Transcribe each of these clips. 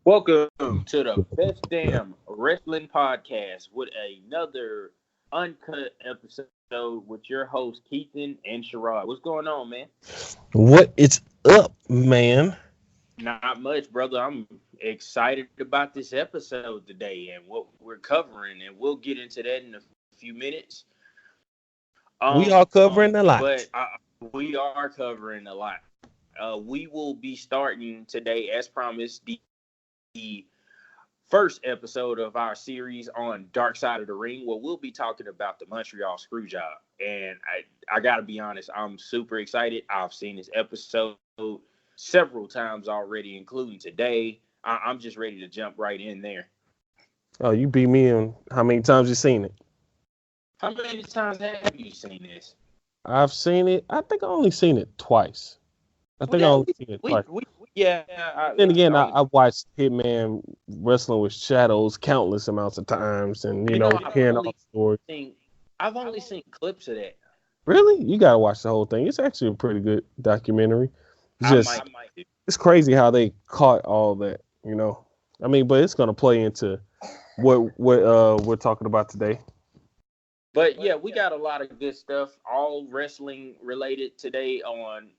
Welcome to the best damn wrestling podcast with another uncut episode with your host Keaton and Sherrod. What's going on, man? What is up, man? Not much, brother. I'm excited about this episode today and what we're covering, and we'll get into that in a few minutes. We are covering a lot. But we are covering a lot. We will be starting today, as promised, the first episode of our series on Dark Side of the Ring, where we'll be talking about the Montreal Screwjob. And I got to be honest, I'm super excited. I've seen this episode several times already, including today. I'm just ready to jump right in there. Oh, you beat me in how many times you seen it? How many times have you seen this? I've seen it. I think I only seen it twice. Then again, I watched Hitman wrestling with shadows countless amounts of times, and hearing all the stories. I've only seen clips of that. Really? You gotta watch the whole thing. It's actually a pretty good documentary. It's crazy how they caught all that. But it's gonna play into what we're talking about today. But yeah, we got a lot of good stuff, all wrestling related today on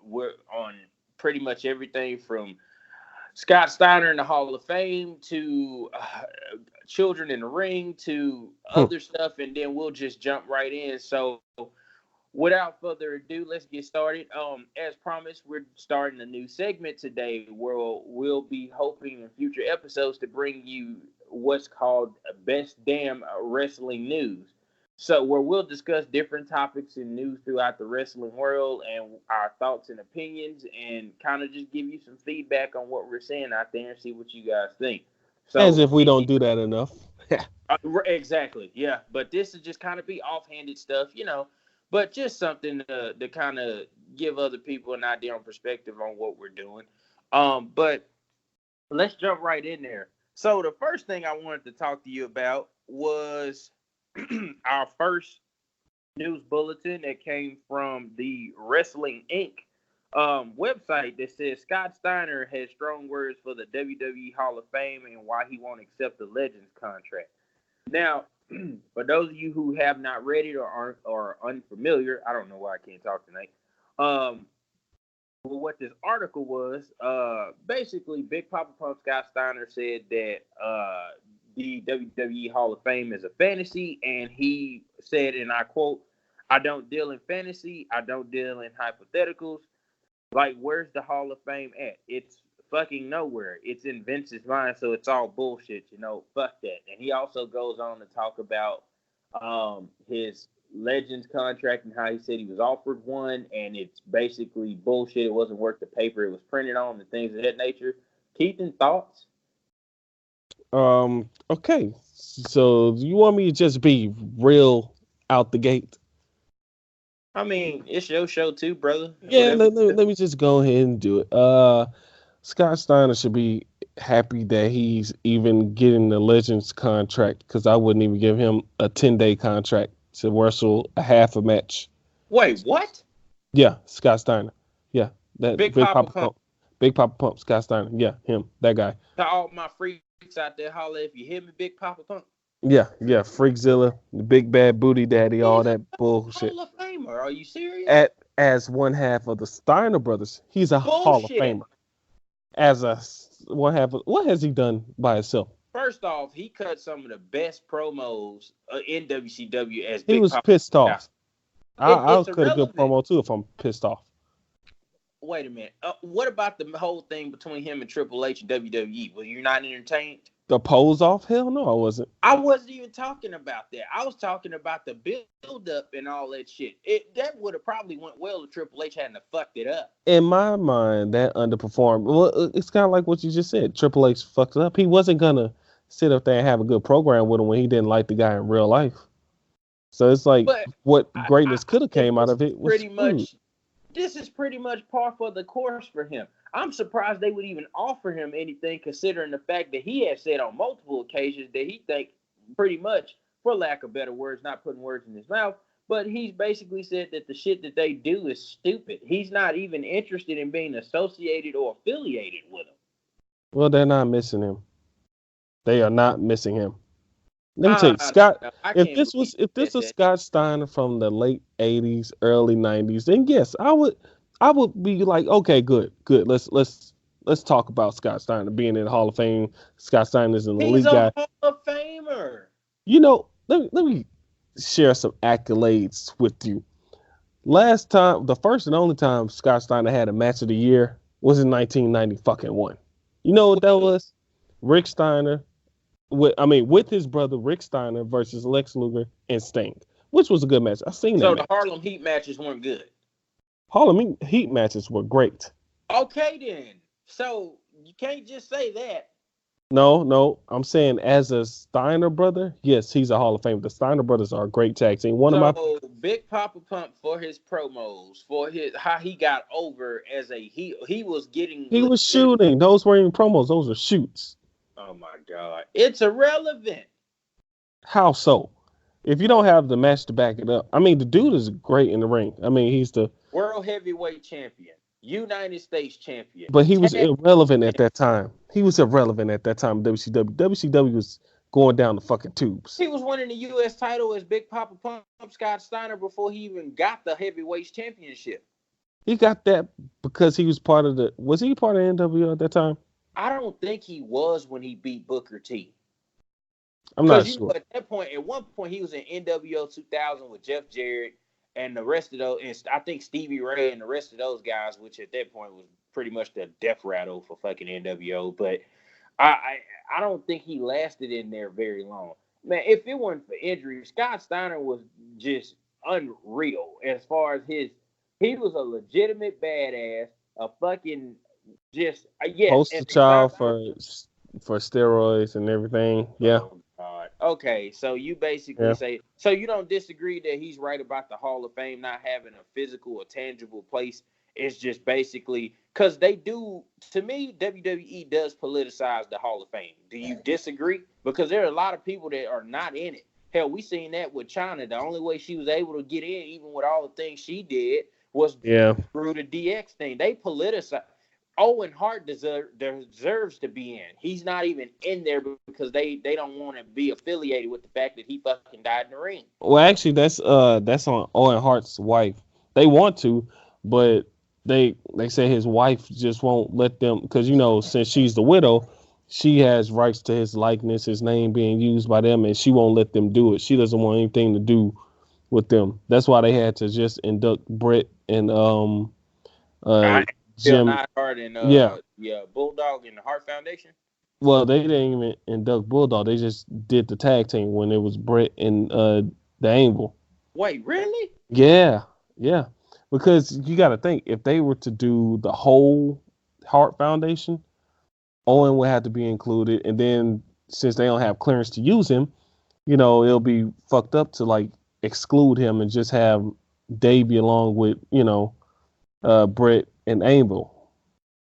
pretty much everything from Scott Steiner in the Hall of Fame to Children in the Ring to other stuff, and then we'll just jump right in. So without further ado, let's get started. As promised, we're starting a new segment today where we'll be hoping in future episodes to bring you what's called Best Damn Wrestling News. So where we'll discuss different topics and news throughout the wrestling world and our thoughts and opinions, and kind of just give you some feedback on what we're seeing out there and see what you guys think. So, as if we don't do that enough. Exactly, yeah. But this is just kind of be offhanded stuff, but just something to kind of give other people an idea on perspective on what we're doing. But let's jump right in there. So the first thing I wanted to talk to you about was our first news bulletin that came from the Wrestling Inc. Website that says Scott Steiner has strong words for the WWE Hall of Fame and why he won't accept the Legends contract. Now, for those of you who have not read it or are unfamiliar, I don't know why I can't talk tonight. Well, what this article was, basically, Big Papa Pump Scott Steiner said that the WWE Hall of Fame is a fantasy, and he said, and I quote, "I don't deal in fantasy. I don't deal in hypotheticals. Like, where's the Hall of Fame at? It's fucking nowhere. It's in Vince's mind, so it's all bullshit, fuck that." And he also goes on to talk about his Legends contract and how he said he was offered one, and it's basically bullshit. It wasn't worth the paper it was printed on and things of that nature. Keaton, thoughts? Okay. So you want me to just be real out the gate? I mean, it's your show too, brother. Yeah, let me just go ahead and do it. Scott Steiner should be happy that he's even getting the Legends contract, because I wouldn't even give him a 10-day contract to wrestle a half a match. Wait, what? Yeah, Scott Steiner. Yeah, that Big Papa Pump. Big Papa Pump, Scott Steiner. Yeah, him, that guy. To all my freaks out there, holla if you hear me, Big Papa Pump. Yeah, Freakzilla, the Big Bad Booty Daddy, all that bullshit. Hall of Famer, are you serious? As one half of the Steiner brothers, he's a Hall of Famer. As a one half of, what has he done by himself? First off, he cut some of the best promos in WCW as he Big was Papa pissed off. I it's could a good promo too if I'm pissed off. Wait a minute. What about the whole thing between him and Triple H and WWE? Were you not entertained? The pose off? Hell no, I wasn't. I wasn't even talking about that. I was talking about the build-up and all that shit. That would have probably went well if Triple H hadn't fucked it up. In my mind, that underperformed. Well, it's kind of like what you just said. Triple H fucked it up. He wasn't going to sit up there and have a good program with him when he didn't like the guy in real life. So it's like, what greatness could have came out of it was pretty much. This is pretty much par for the course for him. I'm surprised they would even offer him anything, considering the fact that he has said on multiple occasions that he think pretty much, for lack of better words, not putting words in his mouth, but he's basically said that the shit that they do is stupid. He's not even interested in being associated or affiliated with them. Well, they're not missing him. They are not missing him. Let me tell you, Scott. No, I If can't this believe was if this that. was Scott Steiner from the late '80s, early '90s, then yes, I would be like, okay, good, good. Let's talk about Scott Steiner being in the Hall of Fame. Scott Steiner is an He's elite a guy. Hall of Famer. Let me share some accolades with you. Last time, the first and only time Scott Steiner had a match of the year was in 1990 fucking one. You know what that was? Rick Steiner with his brother Rick Steiner versus Lex Luger and Sting, which was a good match. I seen that So the match. Harlem Heat matches weren't good. Harlem Heat matches were great. Okay, then. So you can't just say that. No, no, I'm saying as a Steiner brother, yes, he's a Hall of Fame. The Steiner brothers are a great tag team. One of my So Big Papa Pump for his promos, for his how he got over as a he was getting he was legit. shooting. Those weren't even promos. Those were shoots. Oh my God, it's irrelevant. How so? If you don't have the match to back it up, I mean, the dude is great in the ring. I mean, he's the World Heavyweight Champion, United States Champion, but he was tag irrelevant at champion. that time. He was irrelevant at that time. WCW. WCW was going down the fucking tubes. He was winning the U.S. title as Big Papa Pump Scott Steiner before he even got the Heavyweight Championship. He got that because he was part of the. Was he part of NWO at that time? I don't think he was when he beat Booker T. I'm not Because you sure. know, at one point, he was in NWO 2000 with Jeff Jarrett and the rest of those, and I think Stevie Ray and the rest of those guys, which at that point was pretty much the death rattle for fucking NWO. But I don't think he lasted in there very long. Man, if it wasn't for injury, Scott Steiner was just unreal as far as he was a legitimate badass, a fucking just yes, Poster and the child guy. for steroids and everything. Yeah, Oh God. Okay, so you basically yeah. say so you don't disagree that he's right about the Hall of Fame not having a physical or tangible place. It's just basically because they do. To me, WWE does politicize the Hall of Fame. Do you disagree? Because there are a lot of people that are not in it. Hell, we seen that with China. The only way she was able to get in, even with all the things she did, was Yeah. through the DX thing. They politicize. Owen Hart deserves to be in. He's not even in there because they don't want to be affiliated with the fact that he fucking died in the ring. Well, actually, that's on Owen Hart's wife. They want to, but they say his wife just won't let them because since she's the widow, she has rights to his likeness, his name being used by them, and she won't let them do it. She doesn't want anything to do with them. That's why they had to just induct Brett and uh I feel Jim. not Hart and Yeah. Bulldog and the Hart Foundation. Well, they didn't even induct Bulldog. They just did the tag team when it was Brett and the Angle. Wait, really? Yeah, yeah. Because you got to think if they were to do the whole Hart Foundation, Owen would have to be included, and then since they don't have clearance to use him, it'll be fucked up to like exclude him and just have Davey along with Brett and Angle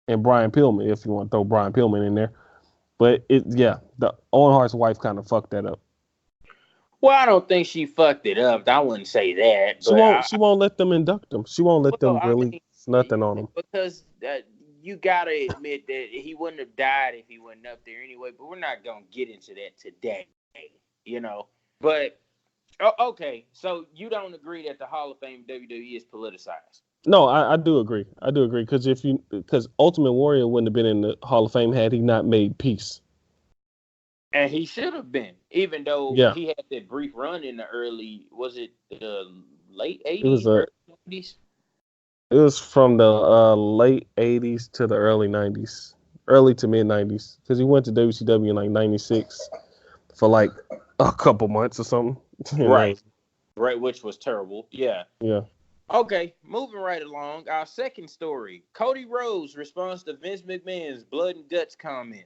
and Brian Pillman if you want to throw Brian Pillman in there. But the Owen Hart's wife kind of fucked that up. Well, I don't think she fucked it up. I wouldn't say that, She but won't. She won't let them induct him. She won't let them I release mean, nothing on him. because you gotta admit that he wouldn't have died if he wasn't up there anyway. But we're not gonna get into that today, you know. But okay, so you don't agree that the Hall of Fame WWE is politicized? No, I do agree. I do agree because Ultimate Warrior wouldn't have been in the Hall of Fame had he not made peace. And he should have been, even though Yeah, he had that brief run in the early, was it the late it was 80s, a. early 90s? It was from the late '80s to the early '90s, early to mid '90s, because he went to WCW in like '96 for like a couple months or something. Right, right, which was terrible. Yeah. Yeah. Okay, moving right along. Our second story: Cody Rhodes responds to Vince McMahon's blood and guts comment.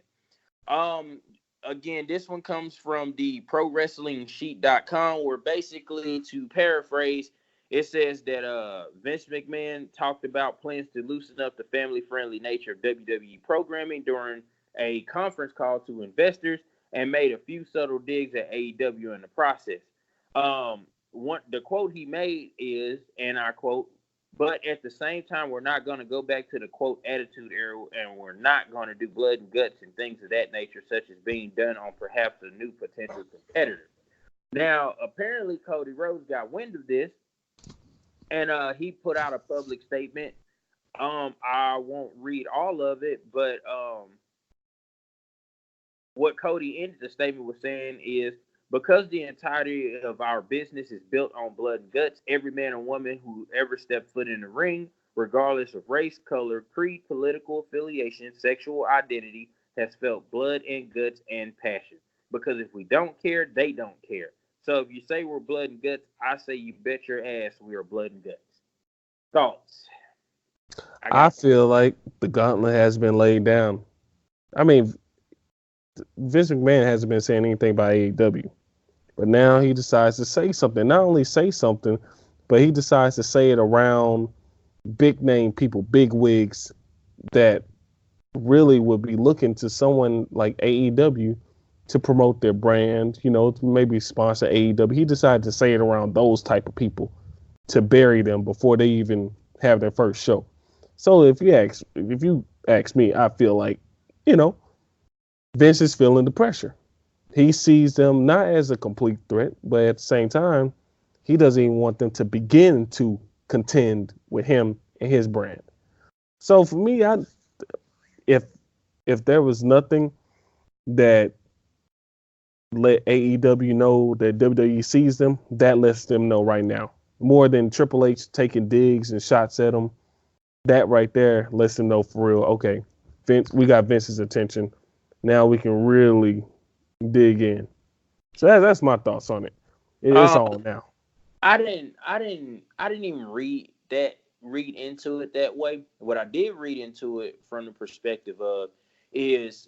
Um, Again, this one comes from the ProWrestlingSheet.com, where basically, to paraphrase, it says that Vince McMahon talked about plans to loosen up the family-friendly nature of WWE programming during a conference call to investors and made a few subtle digs at AEW in the process. The quote he made is, and I quote, But at the same time, we're not going to go back to the quote attitude era, and we're not going to do blood and guts and things of that nature, such as being done on perhaps a new potential competitor. Now, apparently, Cody Rhodes got wind of this, and he put out a public statement. I won't read all of it, but what Cody ended the statement with saying is, because the entirety of our business is built on blood and guts, every man and woman who ever stepped foot in the ring, regardless of race, color, creed, political affiliation, sexual identity, has felt blood and guts and passion. Because if we don't care, they don't care. So if you say we're blood and guts, I say you bet your ass we are blood and guts. Thoughts? I feel like the gauntlet has been laid down. I mean, Vince McMahon hasn't been saying anything about AEW, but now he decides to say something. Not only say something, but he decides to say it around big name people, big wigs that really would be looking to someone like AEW to promote their brand, you know, to maybe sponsor AEW. He decided to say it around those type of people to bury them before they even have their first show. So if you ask me, I feel like, you know, Vince is feeling the pressure. He sees them not as a complete threat, but at the same time, he doesn't even want them to begin to contend with him and his brand. So for me, if there was nothing that let AEW know that WWE sees them, that lets them know right now. More than Triple H taking digs and shots at them, that right there lets them know for real, okay, Vince, we got Vince's attention. Now we can really dig in. So that's my thoughts on it. It's on now. I didn't even read into it that way. What I did read into it from the perspective of is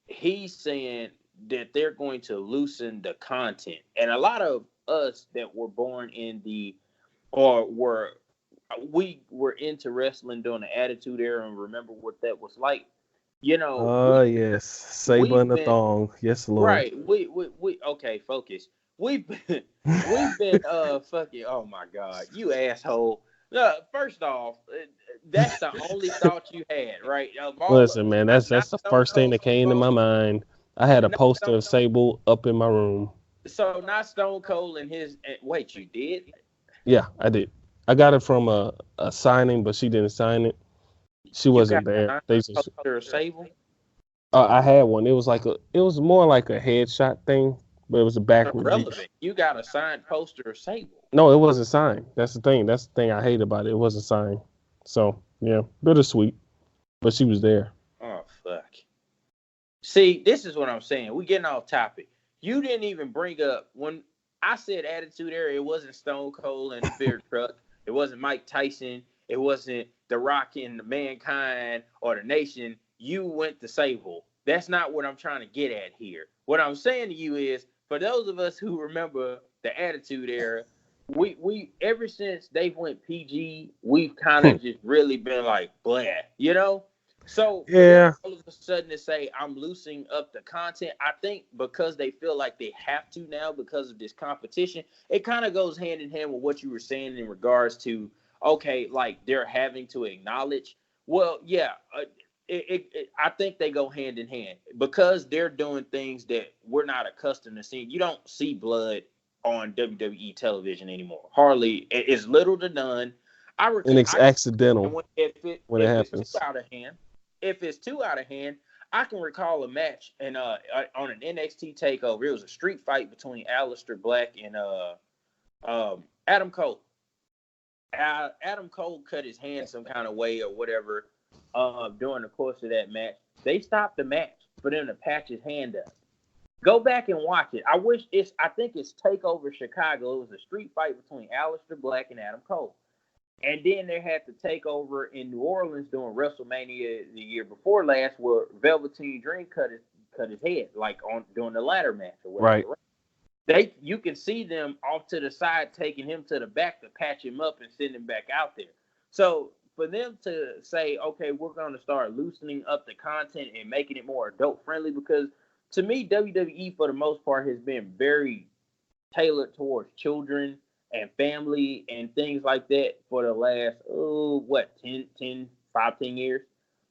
he's saying that they're going to loosen the content. And a lot of us that were born in we were into wrestling during the Attitude Era and remember what that was like. You know, Yes, Saber and the thong. Yes, Lord. Right. We okay, focus. We've been fucking, oh my God, you asshole. First off, that's the only thought you had, right? Listen, man, that's the first thing that came to my mind. I had a poster of Sable up in my room. So not Stone Cold and his. Wait, you did? Yeah, I did. I got it from a signing, but she didn't sign it. She wasn't there. They just poster of Sable. I had one. It was more like a headshot thing, but it was a backward. Relevant. You got a signed poster of Sable. No, it wasn't signed. That's the thing. That's the thing I hate about it. It wasn't signed. So yeah, bittersweet. But she was there. Oh fuck. See, this is what I'm saying. We getting off topic. You didn't even bring up when I said Attitude Era. It wasn't Stone Cold and the Fear Truck. It wasn't Mike Tyson. It wasn't The Rock and the Mankind or the Nation. You went to Sable. That's not what I'm trying to get at here. What I'm saying to you is, for those of us who remember the Attitude Era, we ever since they went PG, we've kind of just really been like, blah, you know? So yeah, all of a sudden to say I'm loosening up the content, I think because they feel like they have to now because of this competition, it kind of goes hand in hand with what you were saying in regards to, okay, like they're having to acknowledge. Well, yeah, I think they go hand in hand because they're doing things that we're not accustomed to seeing. You don't see blood on WWE television anymore. Hardly. It's little to none. And it's accidental if when it happens. It's too out of hand. If it's too out of hand, I can recall a match and on an NXT takeover. It was a street fight between Aleister Black and Adam Cole. Adam Cole cut his hand some kind of way or whatever during the course of that match. They stopped the match for them to patch his hand up. Go back and watch it. I think it's Takeover Chicago. It was a street fight between Aleister Black and Adam Cole. And then they had to take over in New Orleans during WrestleMania the year before last, where Velveteen Dream cut his head, like during the ladder match or whatever. Right? You can see them off to the side taking him to the back to patch him up and send him back out there. So for them to say, okay, we're going to start loosening up the content and making it more adult friendly, because to me, WWE for the most part has been very tailored towards children and family and things like that for the last 10 years.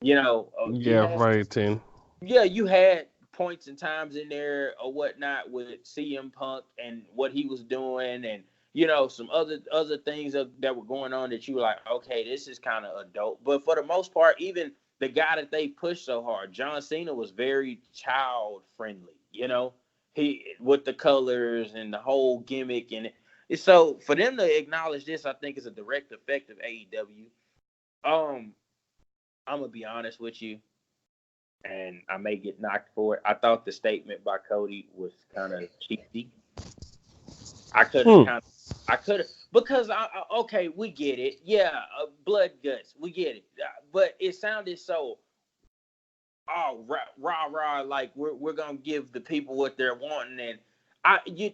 You know, Yeah, right, 10. you had points and times in there or whatnot with CM Punk and what he was doing, and some other things that were going on that you were like, okay, this is kind of adult. But for the most part, even the guy that they pushed so hard, John Cena, was very child friendly. He with the colors and the whole gimmick, and so for them to acknowledge this, I think is a direct effect of AEW. I'm gonna be honest with you, and I may get knocked for it. I thought the statement by Cody was kind of cheesy. I could have, because okay, we get it. Yeah, blood guts, we get it. But it sounded so, rah, like we're gonna give the people what they're wanting, and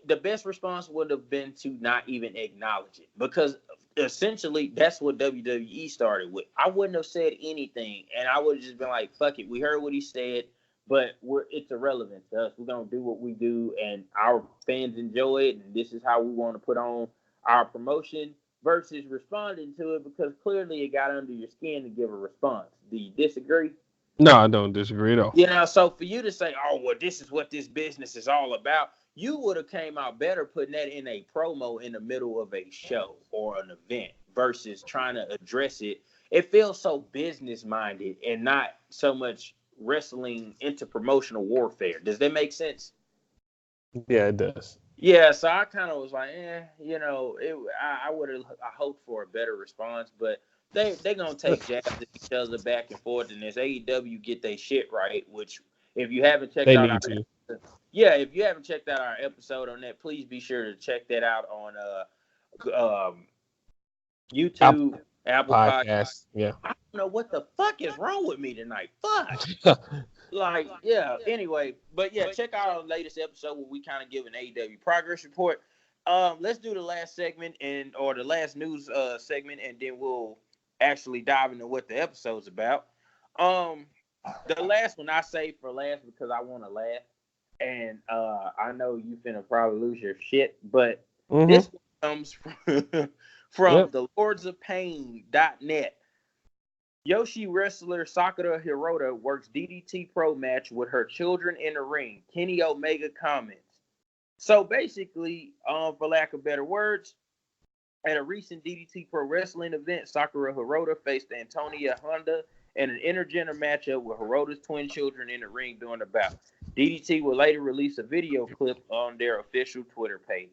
the best response would have been to not even acknowledge it, because essentially that's what WWE started with. I wouldn't have said anything, and I would have just been like, fuck it, we heard what he said, but it's irrelevant to us. We're gonna do what we do, and our fans enjoy it, and this is how we want to put on our promotion, versus responding to it, because clearly it got under your skin to give a response. Do you disagree? No, I don't disagree at all. So for you to say, oh, well, this is what this business is all about, you would have came out better putting that in a promo in the middle of a show or an event versus trying to address it. It feels so business minded and not so much wrestling into promotional warfare. Does that make sense? Yeah, it does. Yeah, so I kind of was like, I would have hoped for a better response, but they're gonna take jabs at each other back and forth, and as AEW get their shit right, which if you haven't checked out if you haven't checked out our episode on that, please be sure to check that out on YouTube, Apple Podcasts. Yeah. I don't know what the fuck is wrong with me tonight. Fuck. Anyway, but yeah, check out our latest episode where we kind of give an AEW progress report. Let's do the last segment or the last news segment, and then we'll actually dive into what the episode's about. The last one I saved for last because I want to laugh, and I know you finna probably lose your shit, but this one comes from the lordsofpain.net. Yoshi wrestler Sakura Hirota works DDT Pro match with her children in the ring. Kenny Omega comments. So basically, for lack of better words, at a recent DDT Pro Wrestling event, Sakura Hirota faced Antonia Honda in an intergender matchup with Hirota's twin children in the ring during the bout. DDT will later release a video clip on their official Twitter page.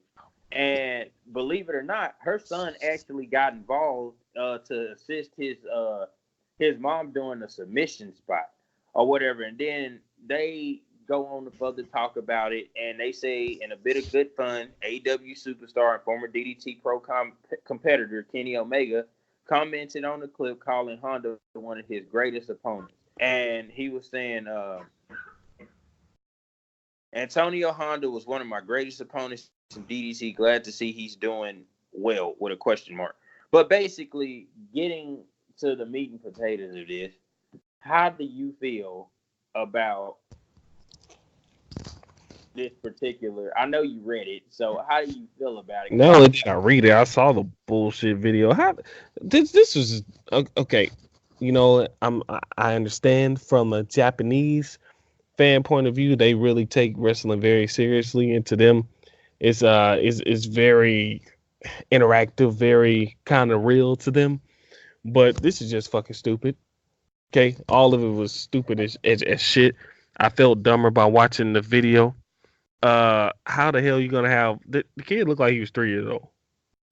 And believe it or not, her son actually got involved to assist his mom doing the submission spot or whatever. And then they go on to further talk about it. And they say, in a bit of good fun, AEW superstar and former DDT Pro competitor Kenny Omega commented on the clip calling Honda one of his greatest opponents. And he was saying, Antonio Honda was one of my greatest opponents in DDT. Glad to see he's doing well, with a question mark. But basically, getting to the meat and potatoes of this, how do you feel about this particular? I know you read it, so how do you feel about it? Not only did I read it, I saw the bullshit video. This was okay. I understand from a Japanese fan point of view, they really take wrestling very seriously, and to them, it's very interactive, very kind of real to them. But this is just fucking stupid. Okay, all of it was stupid as shit. I felt dumber by watching the video. How the hell are you gonna have the kid looked like he was 3 years old?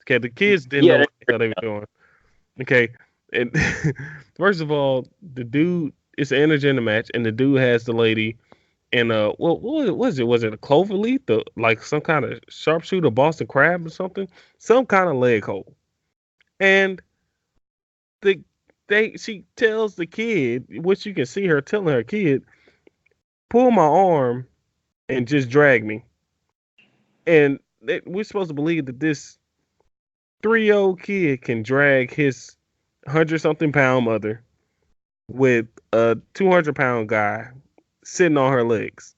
Okay, the kids didn't know what the hell they were doing. Okay, and first of all, the dude, it's an intergender match, and the dude has the lady in what was it? Was it a clover leaf? Like some kind of sharpshooter, Boston crab or something? Some kind of leg hold. And she tells the kid, which you can see her telling her kid, pull my arm and just drag me. And we're supposed to believe that this 3-year-old kid can drag his 100-something pound mother with a 200-pound guy sitting on her legs.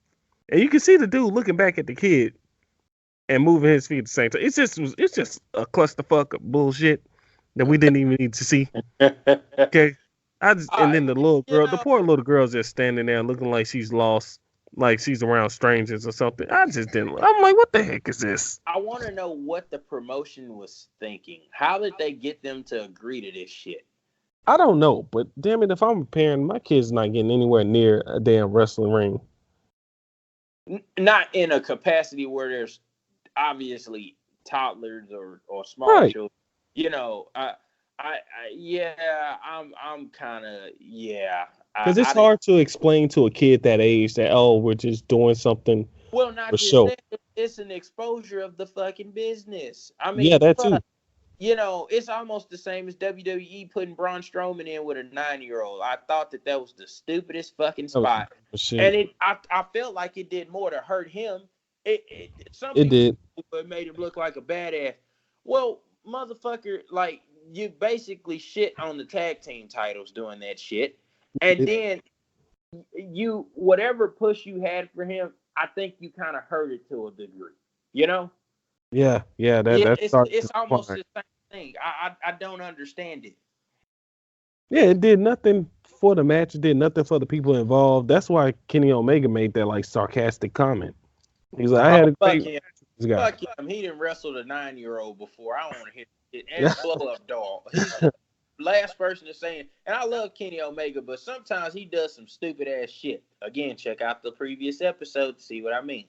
And you can see the dude looking back at the kid and moving his feet at the same time. It's just a clusterfuck of bullshit that we didn't even need to see. Okay. And then the poor little girl's just standing there looking like she's lost, like she's around strangers or something. I just didn't. I'm like, what the heck is this? I want to know what the promotion was thinking. How did they get them to agree to this shit? I don't know, but damn it, if I'm a parent, my kid's not getting anywhere near a damn wrestling ring. Not in a capacity where there's obviously toddlers or small children. You know, I'm kind of Because it's hard to explain to a kid that age that we're just doing something. Well, not for just show. that, it's an exposure of the fucking business. I mean, yeah, that too. You know, it's almost the same as WWE putting Braun Strowman in with a 9-year-old. I thought that was the stupidest fucking spot, and I felt like it did more to hurt him. It did. It made him look like a badass. Well, motherfucker, like you basically shit on the tag team titles doing that shit, and then you whatever push you had for him, I think you kind of hurt it to a degree. You know. Yeah. It's almost the same thing. I don't understand it. Yeah, it did nothing for the match. It did nothing for the people involved. That's why Kenny Omega made that like sarcastic comment. He's like, I had a fuck him. Fuck him. He didn't wrestle a 9-year-old before. I don't want to hear it. And blow up doll. He's the last person to say it. And I love Kenny Omega, but sometimes he does some stupid ass shit. Again, check out the previous episode to see what I mean.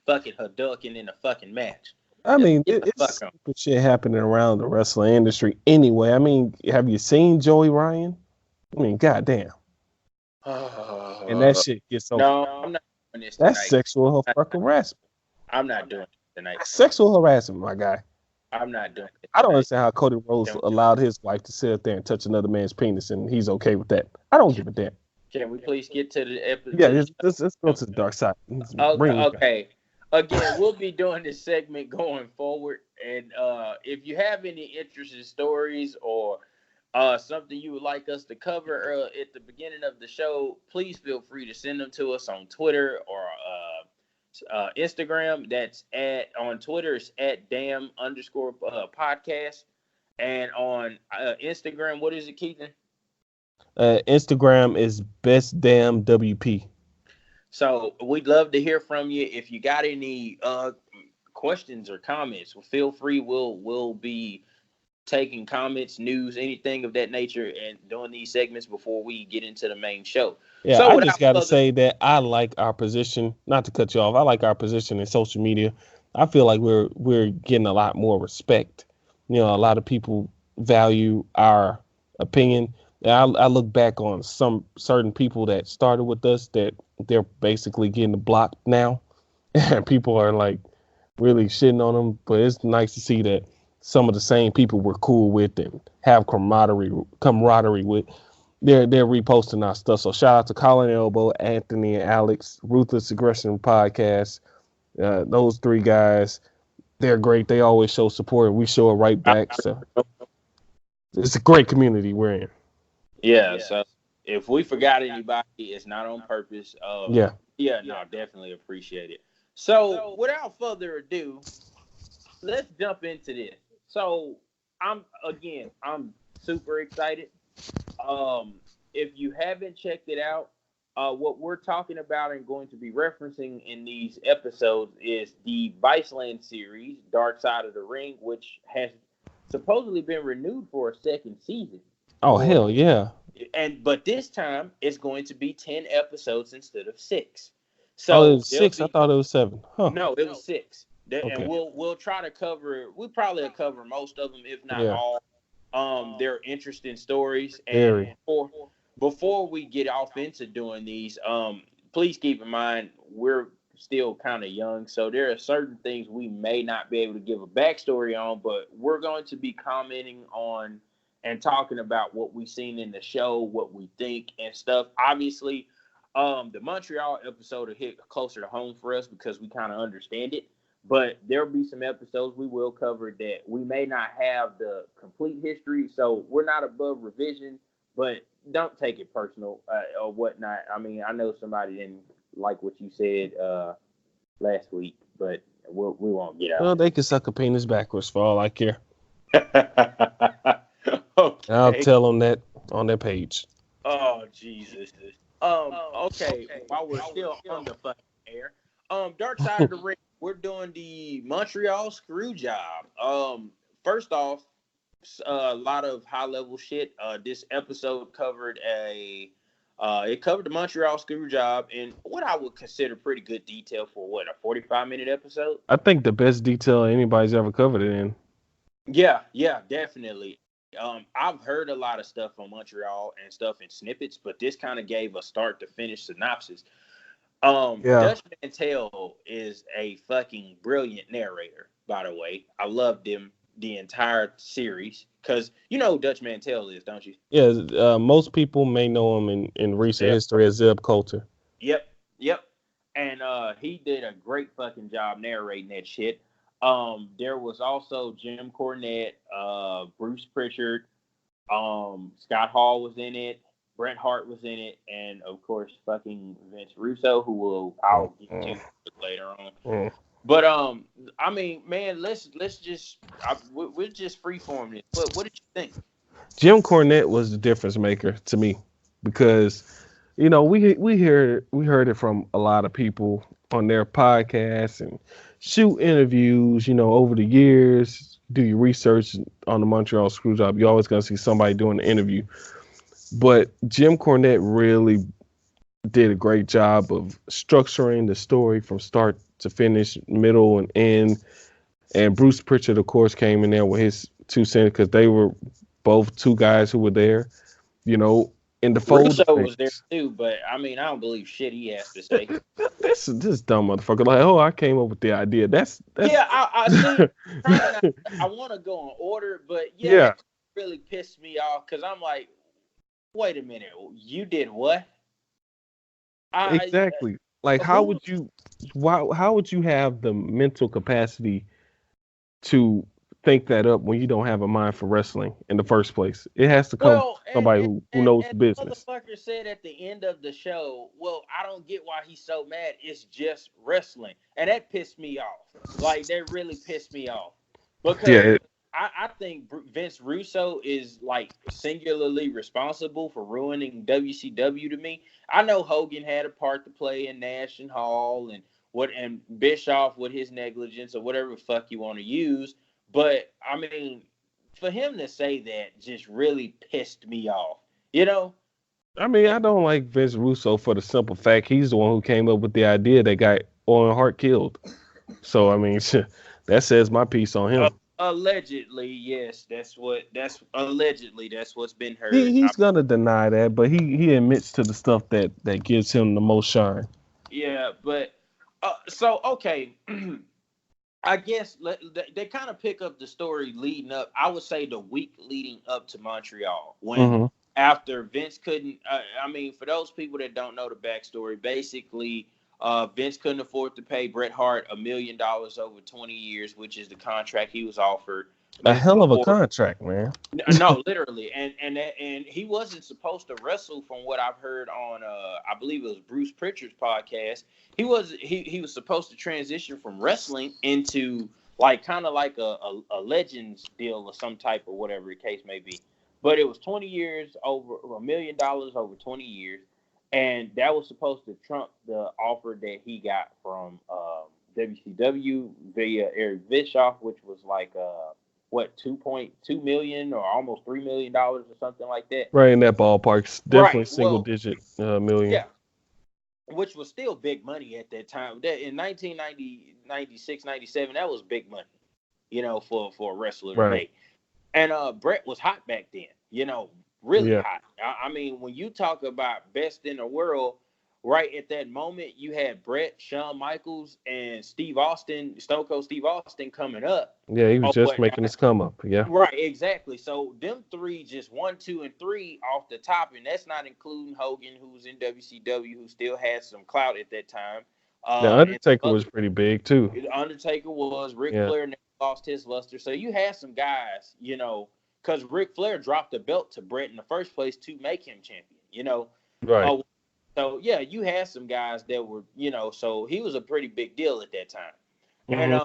Fucking Hadouken in a fucking match. I mean, it's stupid shit happening around the wrestling industry anyway. I mean, have you seen Joey Ryan? I mean, goddamn. And that shit gets so. No, I'm not doing this. That's sexual harassment. I'm not doing it tonight. That's sexual harassment, my guy. I'm not doing it. I don't understand how Cody Rhodes allowed his wife to sit up there and touch another man's penis, and he's okay with that. I don't give a damn. Can we please get to the episode? Yeah, let's go to the dark side. Okay. Again, we'll be doing this segment going forward, and if you have any interesting stories or something you would like us to cover at the beginning of the show, please feel free to send them to us on Twitter or Instagram. On Twitter, it's at @damn_podcast, and on Instagram, what is it, Keithan? Instagram is bestdamnwp. So we'd love to hear from you. If you got any questions or comments, feel free. We'll be taking comments, news, anything of that nature, and doing these segments before we get into the main show. Yeah, so I just got to say that I like our position. Not to cut you off, I like our position in social media. I feel like we're getting a lot more respect. You know, a lot of people value our opinion. I look back on some certain people that started with us that they're basically getting blocked now, and people are like really shitting on them. But it's nice to see that some of the same people we're cool with and have camaraderie with, they're reposting our stuff. So shout out to Colin Elbow, Anthony, and Alex, Ruthless Aggression Podcast. Those three guys, they're great. They always show support, and we show it right back. So it's a great community we're in. Yeah, so if we forgot anybody, it's not on purpose. No, definitely appreciate it. So without further ado, let's jump into this. So I'm super excited. If you haven't checked it out, what we're talking about and going to be referencing in these episodes is the Viceland series, Dark Side of the Ring, which has supposedly been renewed for a second season. Oh, hell yeah. But this time it's going to be 10 episodes instead of 6. So it was 6. I thought it was 7. Huh. No, it was 6. Okay. And we'll try to cover. We'll probably cover most of them, if not all. They're interesting stories. And before we get off into doing these, please keep in mind we're still kind of young, so there are certain things we may not be able to give a backstory on, but we're going to be commenting on and talking about what we've seen in the show, what we think and stuff. Obviously, the Montreal episode will hit closer to home for us because we kind of understand it. But there'll be some episodes we will cover that we may not have the complete history. So we're not above revision, but don't take it personal or whatnot. I mean, I know somebody didn't like what you said last week, but We won't get Well, out. they can suck a penis backwards for all I care. I'll Okay. tell them that on their page. Oh Jesus. Okay. While we're still on the fucking air, Dark Side of the Ring, we're doing the Montreal Screwjob. First off, a lot of high level shit. This episode covered it covered the Montreal Screwjob in what I would consider pretty good detail for what, a 45-minute episode. I think the best detail anybody's ever covered it in. Yeah, definitely. I've heard a lot of stuff on Montreal and stuff in snippets, but this kind of gave a start to finish synopsis. Yeah. Dutch Mantel is a fucking brilliant narrator, by the way. I loved him the entire series because you know who Dutch Mantel is, don't you? Yeah, most people may know him in recent Zeb. history as Zeb Coulter. Yep. And he did a great fucking job narrating that shit. There was also Jim Cornette, Bruce Pritchard, Scott Hall was in it, Bret Hart was in it, and of course fucking Vince Russo, who I'll get to later on. Mm. But I mean, man, let's just we're just freeform this. What did you think? Jim Cornette was the difference maker to me because, you know, we heard it from a lot of people on their podcasts and shoot interviews. You know, over the years, do your research on the Montreal Screwjob, you're always gonna see somebody doing an interview. But Jim Cornette really did a great job of structuring the story from start to finish, middle and end. And Bruce Pritchard, of course, came in there with his 2 cents because they were both two guys who were there, you know, in the fold of Russo was there things. too, but I mean, I don't believe shit he has to say. This dumb motherfucker. Like, oh, I came up with the idea. That's Yeah, I see. I want to go in order, but yeah, yeah, that really pissed me off because I'm like, wait a minute, you did what? exactly. Like, how Who? would you, how would you have the mental capacity to think that up when you don't have a mind for wrestling in the first place? It has to come from Well, somebody who knows the the business. motherfucker said at the end of the show, well, I don't get why he's so mad. It's just wrestling. And that pissed me off. Like, that really pissed me off. Yeah, Because I think Vince Russo is, like, singularly responsible for ruining WCW to me. I know Hogan had a part to play in Nash and Hall and Bischoff with his negligence or whatever the fuck you want to use. But, I mean, for him to say that just really pissed me off. You know? I mean, I don't like Vince Russo for the simple fact he's the one who came up with the idea that got Owen Hart killed. So I mean, that says my piece on him. Allegedly, yes, that's what's been heard. He's gonna deny that, but he admits to the stuff that gives him the most shine. Yeah, but so okay. I guess they kind of pick up the story leading up. I would say the week leading up to Montreal when after Vince couldn't. I mean, for those people that don't know the backstory, basically, Vince couldn't afford to pay Bret Hart $1 million over 20 years, which is the contract he was offered. A hell of a contract, man. No, literally, and he wasn't supposed to wrestle, from what I've heard on, I believe it was Bruce Pritchard's podcast. He was supposed to transition from wrestling into like kind of like a Legends deal or some type or whatever the case may be. But it was 20 years over $1 million over 20 years, and that was supposed to trump the offer that he got from WCW via Eric Bischoff, which was like what, 2.2 million or almost $3 million or something like that. Right in that ballpark, definitely Right. single digit million. Yeah, which was still big money at that time. That in 1990, 96, 97, that was big money, you know, for a wrestler to make. And Bret was hot back then, you know, really hot. I mean, when you talk about best in the world, right at that moment, you had Bret, Shawn Michaels, and Steve Austin, Stone Cold Steve Austin coming up. Yeah, he was just making his come up. Yeah. Right, exactly. So them three just 1, 2, and 3 off the top, and that's not including Hogan, who was in WCW, who still had some clout at that time. The Undertaker was pretty big too. The Undertaker was. Ric Flair never lost his luster. So you had some guys, you know, because Ric Flair dropped the belt to Bret in the first place to make him champion, you know. Right. So, yeah, you had some guys that were, you know, so he was a pretty big deal at that time. And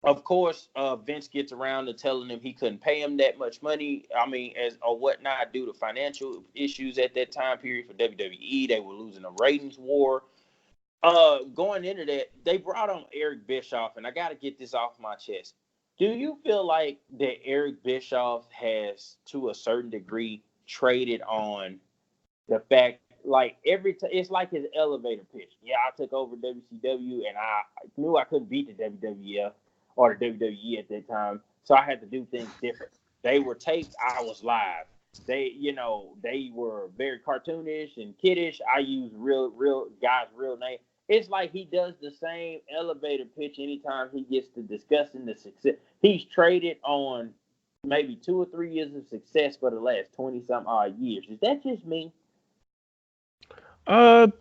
of course, Vince gets around to telling him he couldn't pay him that much money. I mean, as or whatnot, due to financial issues at that time period for WWE, they were losing a ratings war. Going into that, they brought on Eric Bischoff, and I got to get this off my chest. Do you feel like that Eric Bischoff has, to a certain degree, traded on the fact, like it's like his elevator pitch? Yeah, I took over WCW, and I knew I couldn't beat the WWF or the WWE at that time, so I had to do things different. They were taped, I was live. They were very cartoonish and kiddish. I used real guys' real name. It's like he does the same elevator pitch anytime he gets to discussing the success. He's traded on maybe 2 or 3 years of success for the last 20 some odd years. Is that just me? No,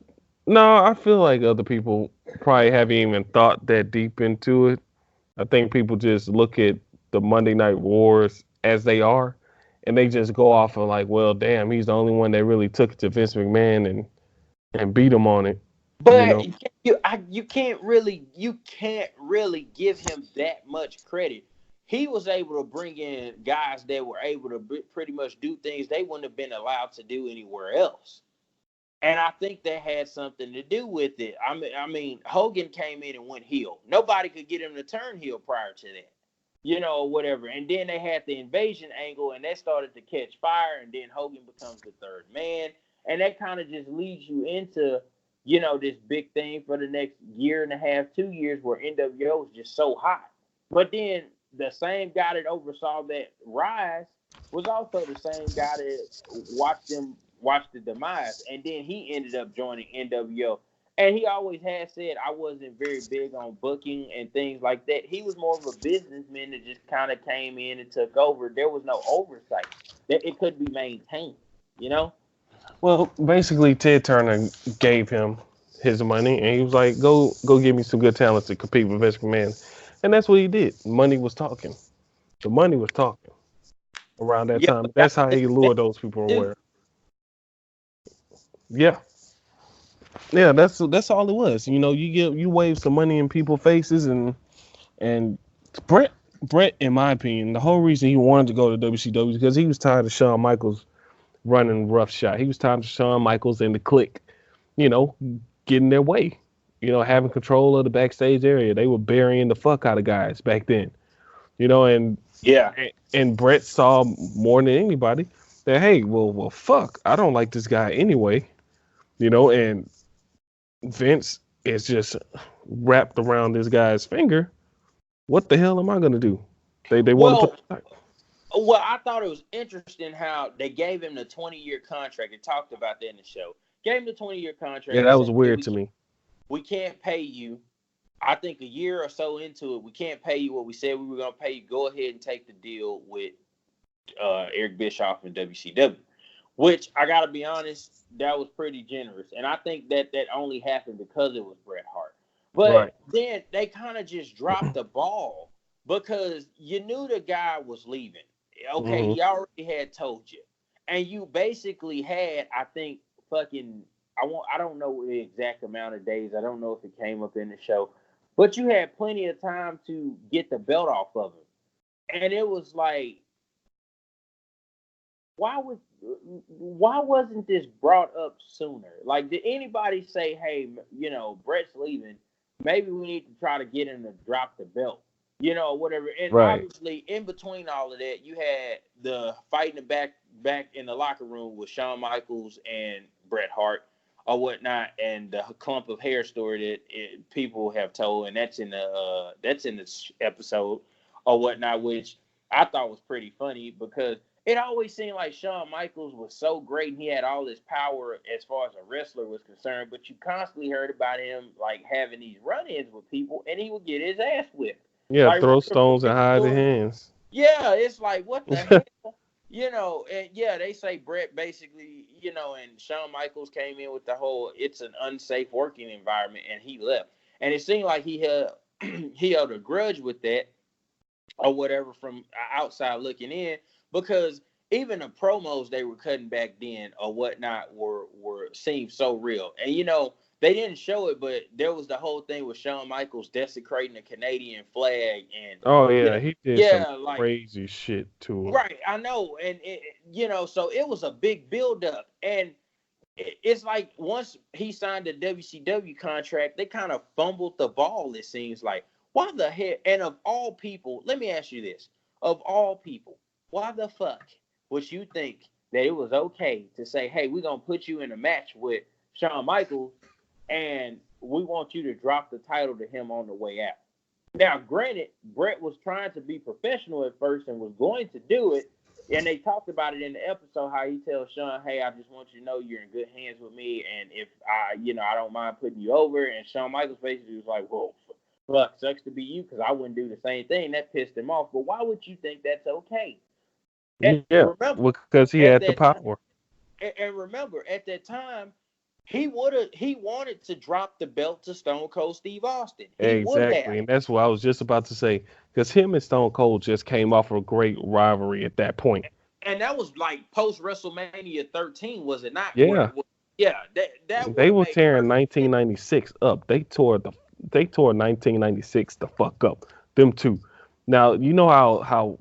I feel like other people probably haven't even thought that deep into it. I think people just look at the Monday Night Wars as they are, and they just go off of like, well, damn, he's the only one that really took it to Vince McMahon and beat him on it. But you can't really give him that much credit. He was able to bring in guys that were able to pretty much do things they wouldn't have been allowed to do anywhere else. And I think that had something to do with it. I mean, Hogan came in and went heel. Nobody could get him to turn heel prior to that, or whatever. And then they had the invasion angle, and that started to catch fire. And then Hogan becomes the third man, and that kind of just leads you into, this big thing for the next year and a half, 2 years, where NWO was just so hot. But then the same guy that oversaw that rise was also the same guy that watched the demise, and then he ended up joining NWO. And he always had said, I wasn't very big on booking and things like that. He was more of a businessman that just kind of came in and took over. There was no oversight. It could be maintained. Well, basically, Ted Turner gave him his money, and he was like, "Go give me some good talent to compete with Vince McMahon," and that's what he did. Money was talking. The money was talking around that Yeah, time. but That's how he lured those people away. Yeah, yeah. That's all it was. You wave some money in people's faces, and Brett, in my opinion, the whole reason he wanted to go to WCW is because he was tired of Shawn Michaels running roughshod. He was tired of Shawn Michaels and the clique, you know, getting their way, having control of the backstage area. They were burying the fuck out of guys back then, and yeah. and Brett saw more than anybody that, hey, well, fuck, I don't like this guy anyway, and Vince is just wrapped around this guy's finger. What the hell am I gonna do? They want to put. Well, I thought it was interesting how they gave him the 20-year contract. They talked about that in the show. Gave him the 20-year contract. Yeah, that was weird to me. We can't pay you. I think a year or so into it, we can't pay you what we said we were going to pay you. Go ahead and take the deal with Eric Bischoff and WCW, which I got to be honest, that was pretty generous. And I think that only happened because it was Bret Hart. But then they kind of just dropped the ball because you knew the guy was leaving. Okay, he already had told you. And you basically had, I think, I don't know the exact amount of days. I don't know if it came up in the show. But you had plenty of time to get the belt off of him. And it was like, why wasn't this brought up sooner? Like, did anybody say, hey, Brett's leaving. Maybe we need to try to get him to drop the belt, whatever. And obviously, in between all of that, you had the fighting back in the locker room with Shawn Michaels and Bret Hart or whatnot, and the clump of hair story that people have told, and that's in this episode or whatnot, which I thought was pretty funny because it always seemed like Shawn Michaels was so great and he had all this power as far as a wrestler was concerned, but you constantly heard about him like having these run-ins with people, and he would get his ass whipped. Yeah, like, throw stones and hide his hands. Yeah, it's like, what the hell? And yeah, they say Brett basically, and Shawn Michaels came in with the whole, it's an unsafe working environment, and he left. And it seemed like he held a grudge with that or whatever from outside looking in, because even the promos they were cutting back then or whatnot were seemed so real. And they didn't show it, but there was the whole thing with Shawn Michaels desecrating the Canadian flag, and Oh yeah, he did some like crazy shit to her. right, I know, and so it was a big buildup, and it's like once he signed the WCW contract, they kind of fumbled the ball. It seems like, why the heck? And of all people, let me ask you this: of all people, why the fuck would you think that it was okay to say, "Hey, we're gonna put you in a match with Shawn Michaels, and we want you to drop the title to him on the way out"? Now, granted, Brett was trying to be professional at first and was going to do it. And they talked about it in the episode how he tells Shawn, "Hey, I just want you to know you're in good hands with me, and if I don't mind putting you over." And Shawn Michaels basically was like, "Well, fuck, sucks to be you, because I wouldn't do the same thing." That pissed him off. But why would you think that's okay? And Yeah, remember, because he at had the that power. and remember, at that time, he wanted to drop the belt to Stone Cold Steve Austin. He would have. Exactly, and that's what I was just about to say. Because him and Stone Cold just came off a great rivalry at that point. And that was like post WrestleMania 13, was it not? Yeah, Yeah, that would they have were made tearing perfect sense. 1996 up. They tore 1996 the fuck up. Them two. Now you know how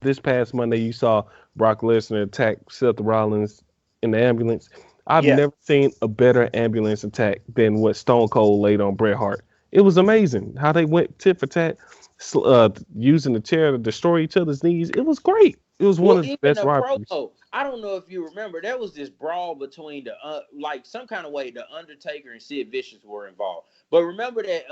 this past Monday you saw Brock Lesnar attack Seth Rollins in the ambulance. I've Yeah. never seen a better ambulance attack than what Stone Cold laid on Bret Hart. It was amazing how they went tit for tat, using the chair to destroy each other's knees. It was great. It was one Well, of the even best the rivalries. promo, I don't know if you remember, there was this brawl between the like some kind of way the Undertaker and Sid Vicious were involved. But remember that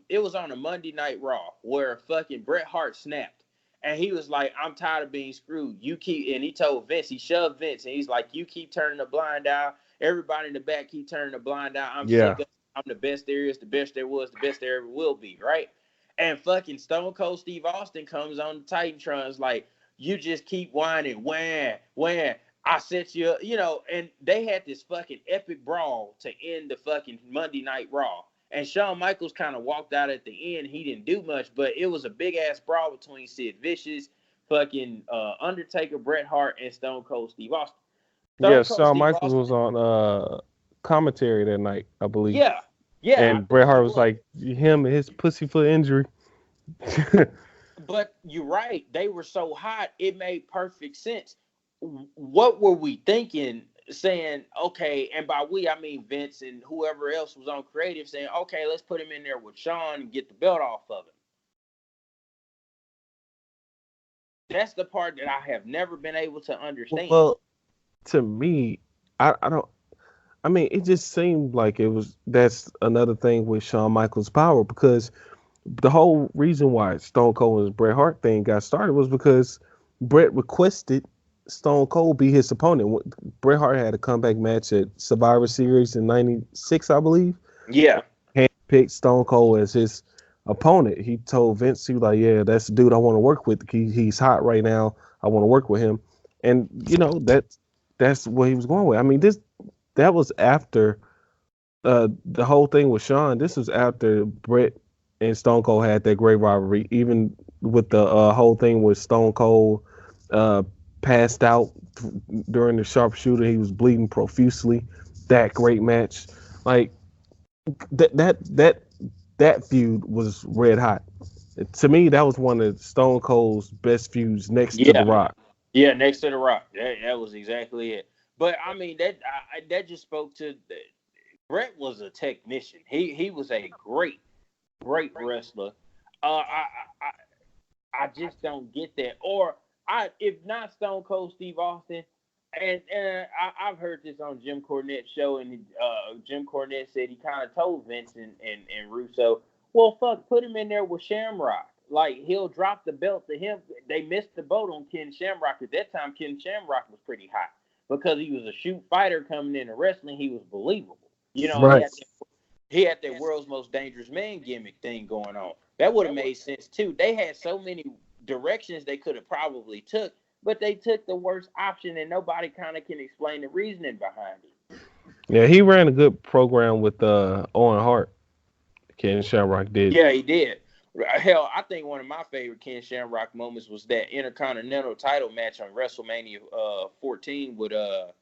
it was on a Monday Night Raw where fucking Bret Hart snapped. And he was like, "I'm tired of being screwed. You keep," and he told Vince, he shoved Vince, and he's like, "You keep turning the blind eye. Everybody in the back keep turning the blind eye. I'm sick Yeah. of it. I'm the best there is, the best there was, the best there ever will be," right? And fucking Stone Cold Steve Austin comes on the Titantron's like, "You just keep whining, when I set you up," and they had this fucking epic brawl to end the fucking Monday Night Raw. And Shawn Michaels kind of walked out at the end. He didn't do much, but it was a big ass brawl between Sid Vicious, fucking Undertaker, Bret Hart, and Stone Cold Steve Austin. Yeah, Stone Cold Shawn Steve Michaels was Austin, on commentary that night, I believe. yeah, yeah, I And Bret think he Hart was was. like, him and his pussyfoot injury. But you're right. They were so hot, it made perfect sense. What were we thinking? Saying, okay, and by we, I mean Vince and whoever else was on creative, saying, okay, let's put him in there with Shawn and get the belt off of him. That's the part that I have never been able to understand. Well, to me, I don't. I mean, it just seemed like it was. That's another thing with Shawn Michaels' power, because the whole reason why Stone Cold and Bret Hart thing got started was because Bret requested Stone Cold be his opponent. Bret Hart had a comeback match at Survivor Series in '96, I believe. Yeah, Handpicked Stone Cold as his opponent. He told Vince, he was like, "Yeah, that's the dude I want to work with. He's hot right now. I want to work with him." And that's what he was going with. I mean, that was after the whole thing with Shawn. This was after Bret and Stone Cold had that great rivalry. Even with the whole thing with Stone Cold uh, passed out during the sharpshooter, he was bleeding profusely. That great match, like that feud was red hot. To me, that was one of Stone Cold's best feuds next to The yeah, Rock. yeah. Next to the Rock, that was exactly it. But I mean, that just spoke to Brett was a technician. He was a great wrestler. I just don't get that. Or if not Stone Cold Steve Austin, and I've heard this on Jim Cornette's show, and Jim Cornette said he kind of told Vince and Russo, well, fuck, put him in there with Shamrock. Like, he'll drop the belt to him. They missed the boat on Ken Shamrock. At that time, Ken Shamrock was pretty hot because he was a shoot fighter coming into wrestling. He was believable. Right. He had that world's most dangerous man gimmick thing going on. That would have made sense too. They had so many directions they could have probably took, but they took the worst option, and nobody kind of can explain the reasoning behind it. Yeah, he ran a good program with Owen Hart. Ken Shamrock did. Yeah, he did. Hell, I think one of my favorite Ken Shamrock moments was that Intercontinental title match on WrestleMania 14 with The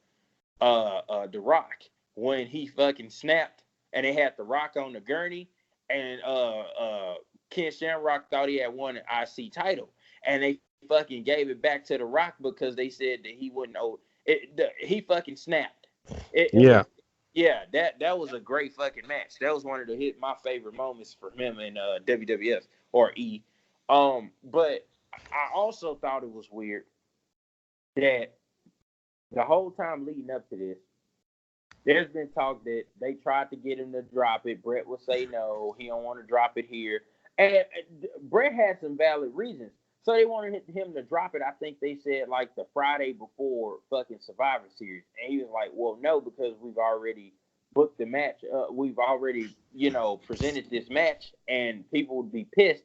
Rock, when he fucking snapped and they had The Rock on the gurney, and Ken Shamrock thought he had won an IC title, and they fucking gave it back to The Rock because they said that he wouldn't owe it. He fucking snapped. That was a great fucking match. That was one of my favorite moments for him in WWF or E. But I also thought it was weird that the whole time leading up to this, there's been talk that they tried to get him to drop it. Bret would say no, he don't want to drop it here. And Bret had some valid reasons. So they wanted him to drop it. I think they said like the Friday before fucking Survivor Series. And he was like, well, no, because we've already booked the match. We've already, presented this match, and people would be pissed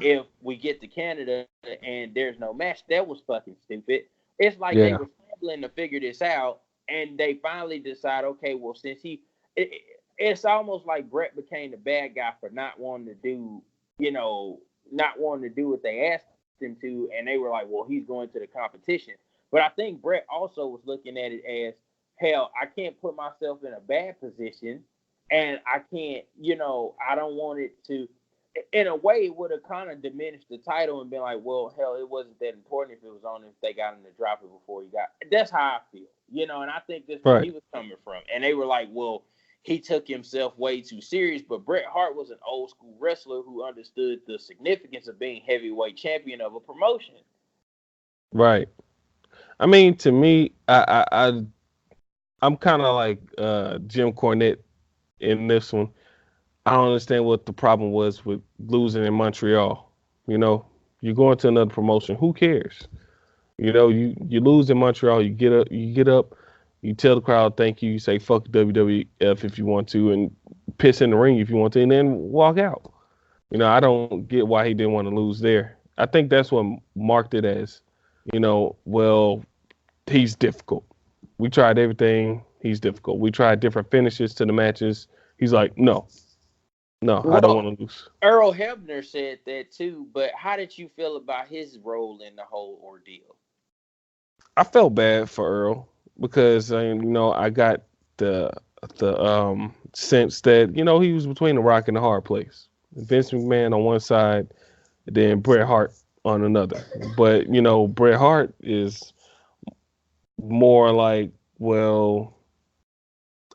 if we get to Canada and there's no match. That was fucking stupid. It's like they were scrambling to figure this out, and they finally decide, okay, well, since it's almost like Bret became the bad guy for not wanting to do, not wanting to do what they asked him to, and they were like, well, he's going to the competition. But I think Bret also was looking at it as, hell, I can't put myself in a bad position, and I can't, I don't want it to. In a way, it would have kind of diminished the title and been like, well, hell, it wasn't that important if it was on if they got him to drop it before he got. That's how I feel, and I think that's where he was coming from. And they were like, well, he took himself way too serious. But Bret Hart was an old school wrestler who understood the significance of being heavyweight champion of a promotion. Right. I mean, to me, I'm kind of like Jim Cornette in this one. I don't understand what the problem was with losing in Montreal. You're going to another promotion. Who cares? You lose in Montreal. You get up, you tell the crowd thank you. You say fuck WWF if you want to, and piss in the ring if you want to, and then walk out. I don't get why he didn't want to lose there. I think that's what marked it as. Well, he's difficult. We tried everything. He's difficult. We tried different finishes to the matches. He's like, no, I don't want to lose. Earl Hebner said that too, but how did you feel about his role in the whole ordeal? I felt bad for Earl because I got the sense that he was between the rock and the hard place. Vince McMahon on one side, and then Bret Hart on another. But Bret Hart is more like, well,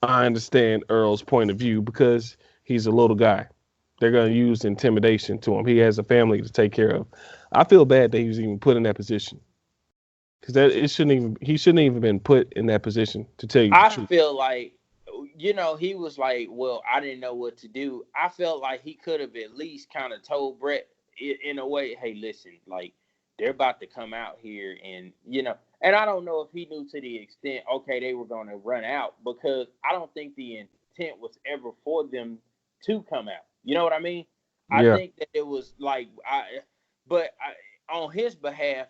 I understand Earl's point of view because he's a little guy. They're going to use intimidation to him. He has a family to take care of. I feel bad that he was even put in that position. Because he shouldn't even been put in that position, to tell you the truth. I feel like, he was like, well, I didn't know what to do. I felt like he could have at least kind of told Bret in a way, hey, listen, like, they're about to come out here and, and I don't know if he knew to the extent, okay, they were going to run out, because I don't think the intent was ever for them to come out. You know what I mean? I think that it was like, on his behalf,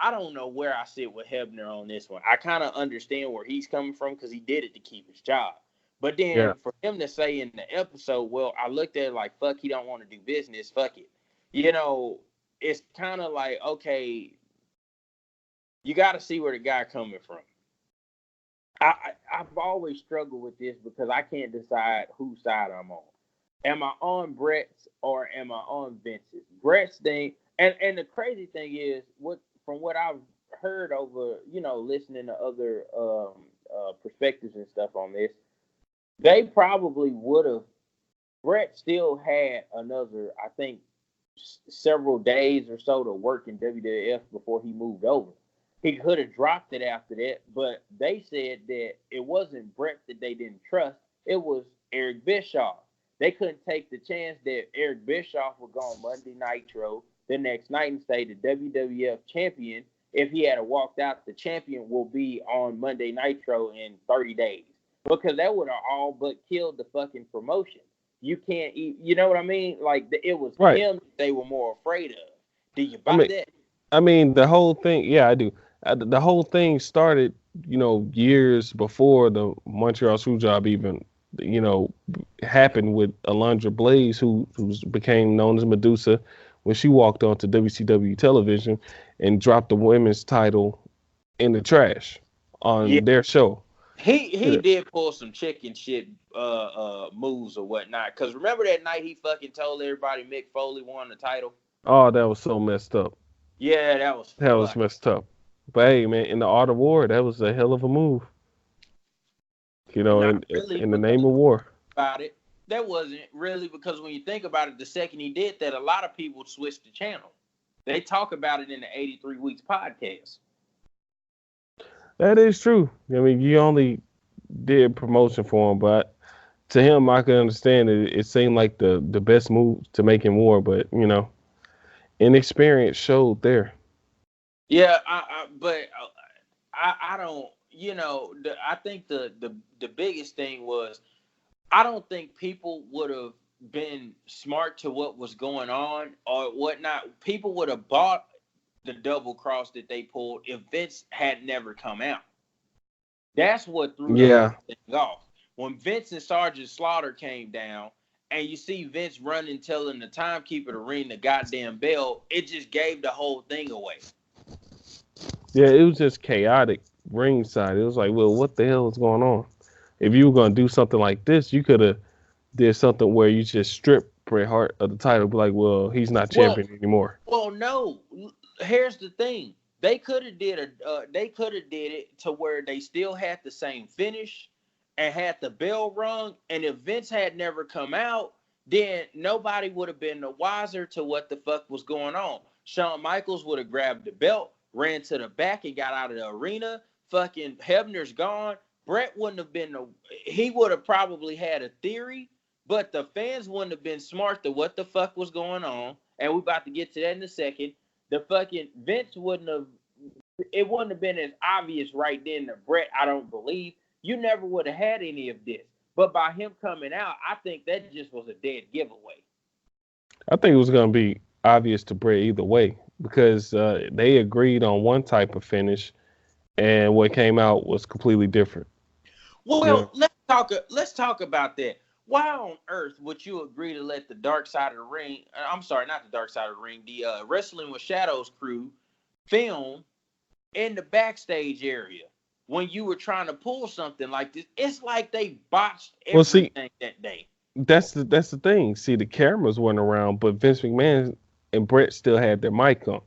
I don't know where I sit with Hebner on this one. I kind of understand where he's coming from because he did it to keep his job. But then for him to say in the episode, well, I looked at it like, fuck, he don't want to do business, fuck it. It's kind of like, okay, you got to see where the guy coming from. I've always struggled with this because I can't decide whose side I'm on. Am I on Bret's or am I on Vince's? Bret's thing, and the crazy thing is, from what I've heard over, listening to other perspectives and stuff on this, they probably would have. Bret still had another, I think, several days or so to work in WWF before he moved over. He could have dropped it after that, but they said that it wasn't Bret that they didn't trust. It was Eric Bischoff. They couldn't take the chance that Eric Bischoff would go on Monday Nitro the next night and say the WWF champion. If he had walked out, the champion will be on Monday Nitro in 30 days. Because that would have all but killed the fucking promotion. You can't eat, you know what I mean? Like, it was him they were more afraid of. Do you buy that? I mean, the whole thing, yeah, I do. The whole thing started, years before the Montreal Screwjob even, happened with Alundra Blaze, who became known as Medusa, when she walked onto WCW television and dropped the women's title in the trash on their show. He did pull some chicken shit moves or whatnot. Cause remember that night he fucking told everybody Mick Foley won the title. Oh, that was so messed up. Yeah, that was That was fuck. messed up. But hey, man, in the art of war, that was a hell of a move. You know, Not really, in the because name of war. about it, that wasn't really because when you think about it, the second he did that, a lot of people switched the channel. They talk about it in the 83 Weeks podcast. That is true. I mean, you only did promotion for him, but to him, I can understand it. It seemed like the best move to make him war, but you know, inexperience showed there. Yeah, I don't. I think the biggest thing was I don't think people would have been smart to what was going on or whatnot. People would have bought the double cross that they pulled if Vince had never come out. That's what threw the whole Yeah, thing off. When Vince and Sergeant Slaughter came down, and you see Vince running, telling the timekeeper to ring the goddamn bell, it just gave the whole thing away. yeah, it was just chaotic ringside. It was like, well, what the hell is going on? If you were gonna do something like this, you could have did something where you just strip Bret Hart of the title, be like, well, he's not Well, champion anymore. well, no. Here's the thing: they could have they could have did it to where they still had the same finish and had the bell rung. And if Vince had never come out, then nobody would have been the wiser to what the fuck was going on. Shawn Michaels would have grabbed the belt, ran to the back, and got out of the arena. Fucking Hebner's gone. Brett wouldn't have been he would have probably had a theory, but the fans wouldn't have been smart to what the fuck was going on. And we're about to get to that in a second. The fucking Vince it wouldn't have been as obvious right then to Brett, I don't believe. You never would have had any of this. But by him coming out, I think that just was a dead giveaway. I think it was gonna be obvious to Bret either way because they agreed on one type of finish, and what came out was completely different. Yeah. Well, let's talk about that. Why on earth would you agree to let the Dark Side of the Ring? I'm sorry, not the Dark Side of the Ring. The Wrestling with Shadows crew film in the backstage area when you were trying to pull something like this. It's like they botched Well, see, everything that day. that's the thing. See, the cameras weren't around, but Vince McMahon and Bret still had their mic on.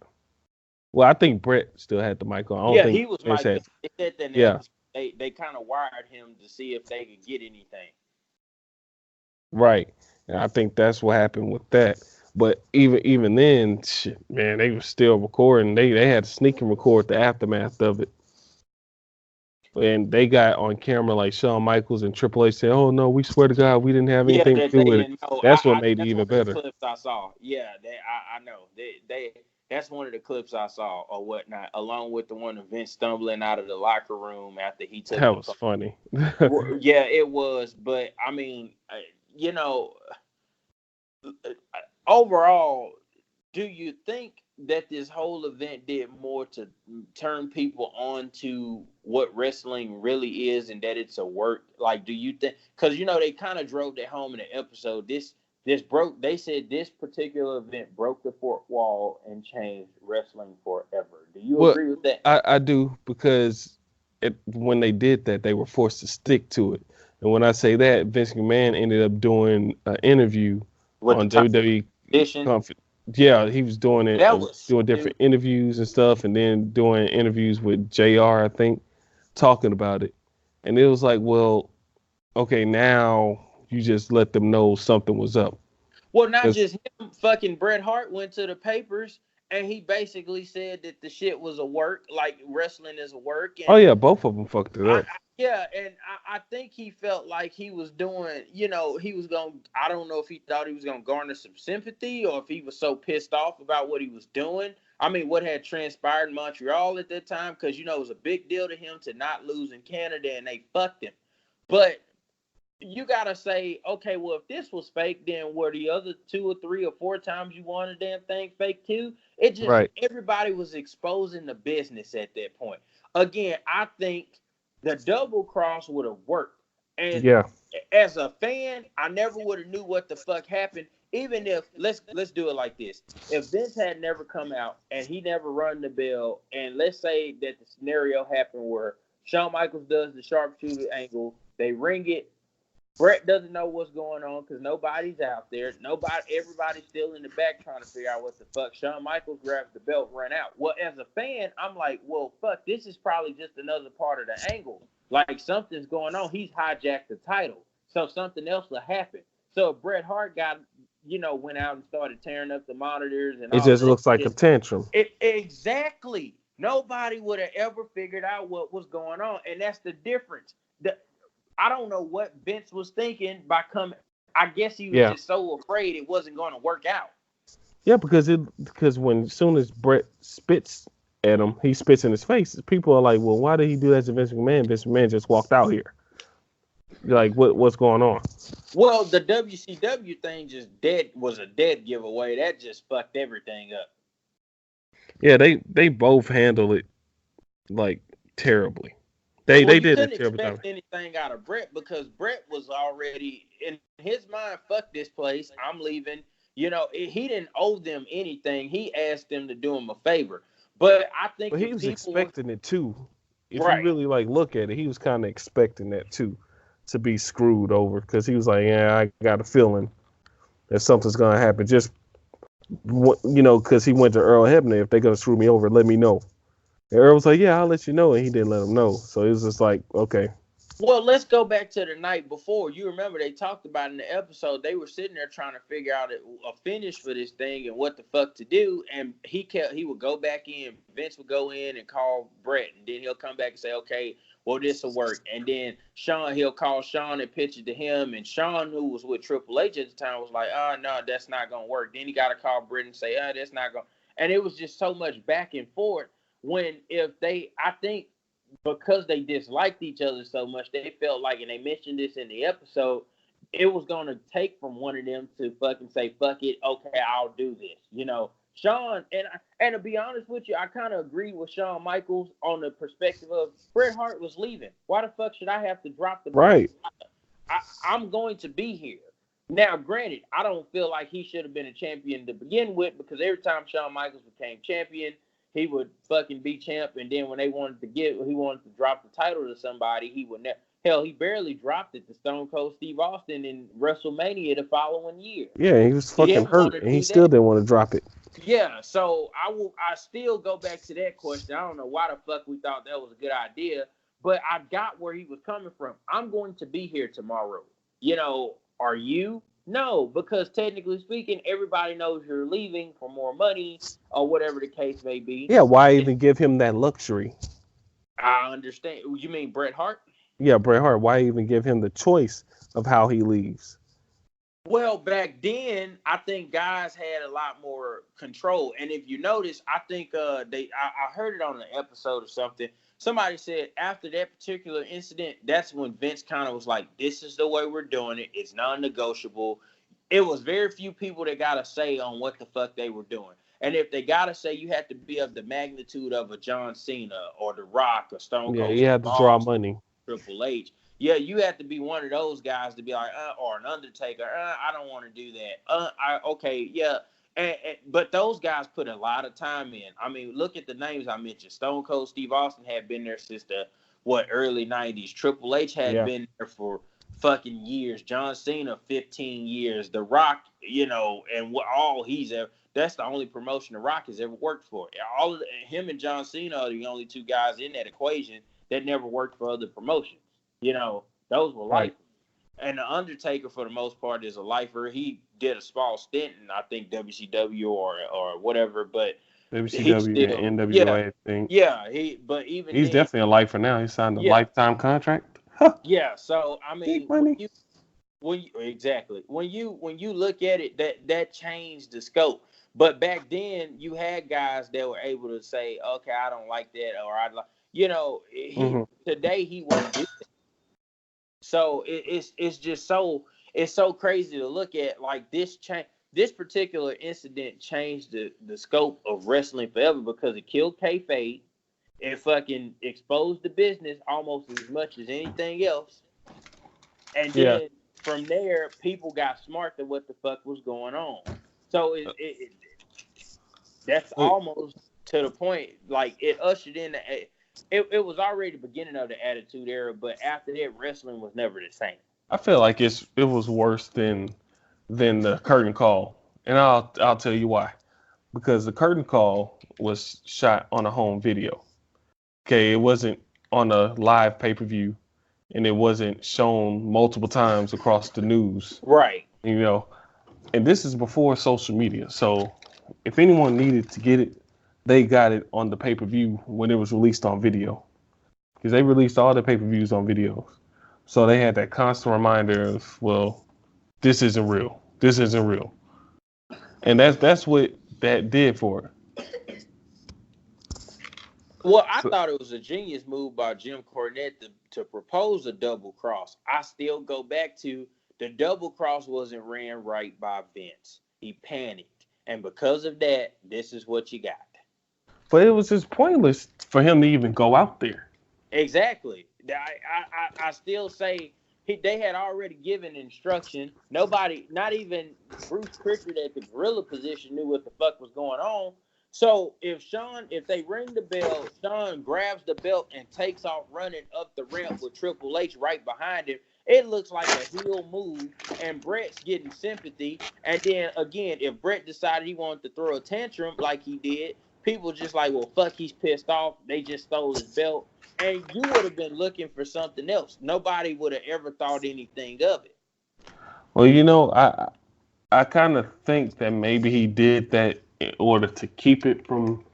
Well, I think Bret still had the mic on. I don't Yeah, think he was Vince mic'd had. up. They said that in the Yeah, episode. They kind of wired him to see if they could get anything. right. And I think that's what happened with that. But even then, shit, man, they were still recording. They had to sneak and record the aftermath of it. And they got on camera like Shawn Michaels and Triple H said, "Oh no, we swear to God, we didn't have Yeah, anything to that do they with it." didn't know. That's what made it That's one even of the better. clips I saw. Yeah, I know. That's one of the clips I saw or whatnot, along with the one of Vince stumbling out of the locker room after he took That the was phone. funny. Yeah, it was. But I mean, you know, overall, do you think that this whole event did more to turn people on to what wrestling really is and that it's a work? Like, do you think? Because they kind of drove that home in the episode. This broke. They said this particular event broke the fourth wall and changed wrestling forever. Do you Well, agree with that? I do because when they did that, they were forced to stick to it. And when I say that, Vince McMahon ended up doing an interview With the on top WWE edition, Conf- Yeah, he was doing it, that was doing stupid. different interviews and stuff, and then doing interviews with JR, I think, talking about it. And it was like, well, okay, now you just let them know something was up. Well, not 'Cause- just him. Fucking Bret Hart went to the papers and he basically said that the shit was a work, like wrestling is a work. oh And yeah, both of them fucked it up. yeah, and I think he felt like he was doing, he was going. I don't know if he thought he was going to garner some sympathy or if he was so pissed off about what he was doing. I mean, what had transpired in Montreal at that time, because it was a big deal to him to not lose in Canada, and they fucked him. But you gotta say, okay, well, if this was fake, then were the other 2 or 3 or 4 times you won a damn thing fake too? It just Right. everybody was exposing the business at that point. Again, I think the double cross would have worked. And Yeah. as a fan, I never would have knew what the fuck happened. Even if let's do it like this. If Vince had never come out and he never run the bell, and let's say that the scenario happened where Shawn Michaels does the sharpshooter angle. They ring it. Brett doesn't know what's going on because nobody's out there. Everybody's still in the back trying to figure out what the fuck. Shawn Michaels grabs the belt, run out. Well, as a fan, I'm like, well, fuck, this is probably just another part of the angle. Like, something's going on. He's hijacked the title. So something else will happen. So if Bret Hart went out and started tearing up the monitors and it just looks like a tantrum. Exactly. Nobody would have ever figured out what was going on. And that's the difference. I don't know what Vince was thinking by coming. I guess he was just so afraid it wasn't going to work out. Yeah, because as soon as Brett spits at him, he spits in his face. People are like, well, why did he do that to Vince McMahon? Vince McMahon just walked out here. Like, what's going on? Well, the WCW thing was a dead giveaway. That just fucked everything up. Yeah, they both handle it like terribly. They did a terrible job. Anything out of Brett because Brett was already in his mind. Fuck this place. I'm leaving. He didn't owe them anything. He asked them to do him a favor. But I think he was expecting it too. If you really look at it, he was kind of expecting that too, to be screwed over because he was like, yeah, I got a feeling that something's gonna happen. Just because he went to Earl Hebner. If they're gonna screw me over, let me know. And Earl was like, yeah, I'll let you know. And he didn't let him know. So it was just like, okay. Well, let's go back to the night before. You remember they talked about in the episode, they were sitting there trying to figure out a finish for this thing and what the fuck to do. And he would go back in. Vince would go in and call Brett. And then he'll come back and say, okay, well, this will work. And then he'll call Shawn and pitch it to him. And Shawn, who was with Triple H at the time, was like, oh, no, that's not going to work. Then he got to call Brett and say, oh, that's not going to. And it was just so much back and forth. I think because they disliked each other so much, they felt like, and they mentioned this in the episode, it was going to take from one of them to fucking say, fuck it, okay, I'll do this. Shawn, and to be honest with you, I kind of agree with Shawn Michaels on the perspective of Bret Hart was leaving. Why the fuck should I have to drop the right? I'm going to be here. Now, granted, I don't feel like he should have been a champion to begin with because every time Shawn Michaels became champion, he would fucking be champ, and then when he wanted to drop the title to somebody, he would never. Hell, he barely dropped it to Stone Cold Steve Austin in WrestleMania the following year. Yeah, he was fucking hurt, and he still didn't want to drop it. Yeah, so I still go back to that question. I don't know why the fuck we thought that was a good idea, but I got where he was coming from. I'm going to be here tomorrow. Are you? No, because technically speaking, everybody knows you're leaving for more money or whatever the case may be. Yeah, why even give him that luxury? I understand. You mean Bret Hart? Yeah, Bret Hart. Why even give him the choice of how he leaves? Well, back then, I think guys had a lot more control. And if you notice, I think I heard it on an episode or something. Somebody said after that particular incident, that's when Vince kind of was like, this is the way we're doing it. It's non-negotiable. It was very few people that got a say on what the fuck they were doing. And if they got to say, you had to be of the magnitude of a John Cena or The Rock or Stone Cold. Yeah, you had to draw money. Triple H. Yeah, you have to be one of those guys to be like, or an Undertaker. I don't want to do that. Okay, yeah. But those guys put a lot of time in. I mean, look at the names I mentioned. Stone Cold Steve Austin had been there since the early 90s. Triple H had been there for fucking years. John Cena, 15 years. The Rock, and all he's ever. That's the only promotion The Rock has ever worked for. Him and John Cena are the only two guys in that equation that never worked for other promotions. Those were lifers. And the Undertaker, for the most part, is a lifer. He did a small stint in, I think, WCW or whatever, but WCW and NWA, I think. Yeah, he's definitely a lifer now. He signed a lifetime contract. Yeah, so I mean, when you look at it, that changed the scope. But back then, you had guys that were able to say, "Okay, I don't like that," or "I like," Today he won't do that. So it's just so crazy to look at. Like this particular incident changed the scope of wrestling forever because it killed kayfabe. It fucking exposed the business almost as much as anything else. And then from there, people got smart to what the fuck was going on. So that's almost to the point. Like it ushered in. it was already the beginning of the Attitude Era, but after that, wrestling was never the same. I feel like it was worse than the curtain call, and I'll tell you why. Because the curtain call was shot on a home video. Okay, it wasn't on a live pay-per-view, and it wasn't shown multiple times across the news. Right. You know, and this is before social media. So if anyone needed to get it, they got it on the pay-per-view when it was released on video. Because they released all the pay-per-views on videos. So they had that constant reminder of, well, this isn't real. This isn't real. And that's what that did for it. Well, I thought it was a genius move by Jim Cornette to propose a double cross. I still go back to the double cross wasn't ran right by Vince. He panicked. And because of that, this is what you got. But it was just pointless for him to even go out there. Exactly. I still say they had already given instruction. Nobody, not even Bruce Pritchard at the gorilla position, knew what the fuck was going on. So if they ring the bell, Shawn grabs the belt and takes off running up the ramp with Triple H right behind him. It looks like a heel move, and Bret's getting sympathy. And then again, if Bret decided he wanted to throw a tantrum like he did, people just like, well, fuck, he's pissed off. They just stole his belt. And you would have been looking for something else. Nobody would have ever thought anything of it. Well, I kind of think that maybe he did that in order to keep it from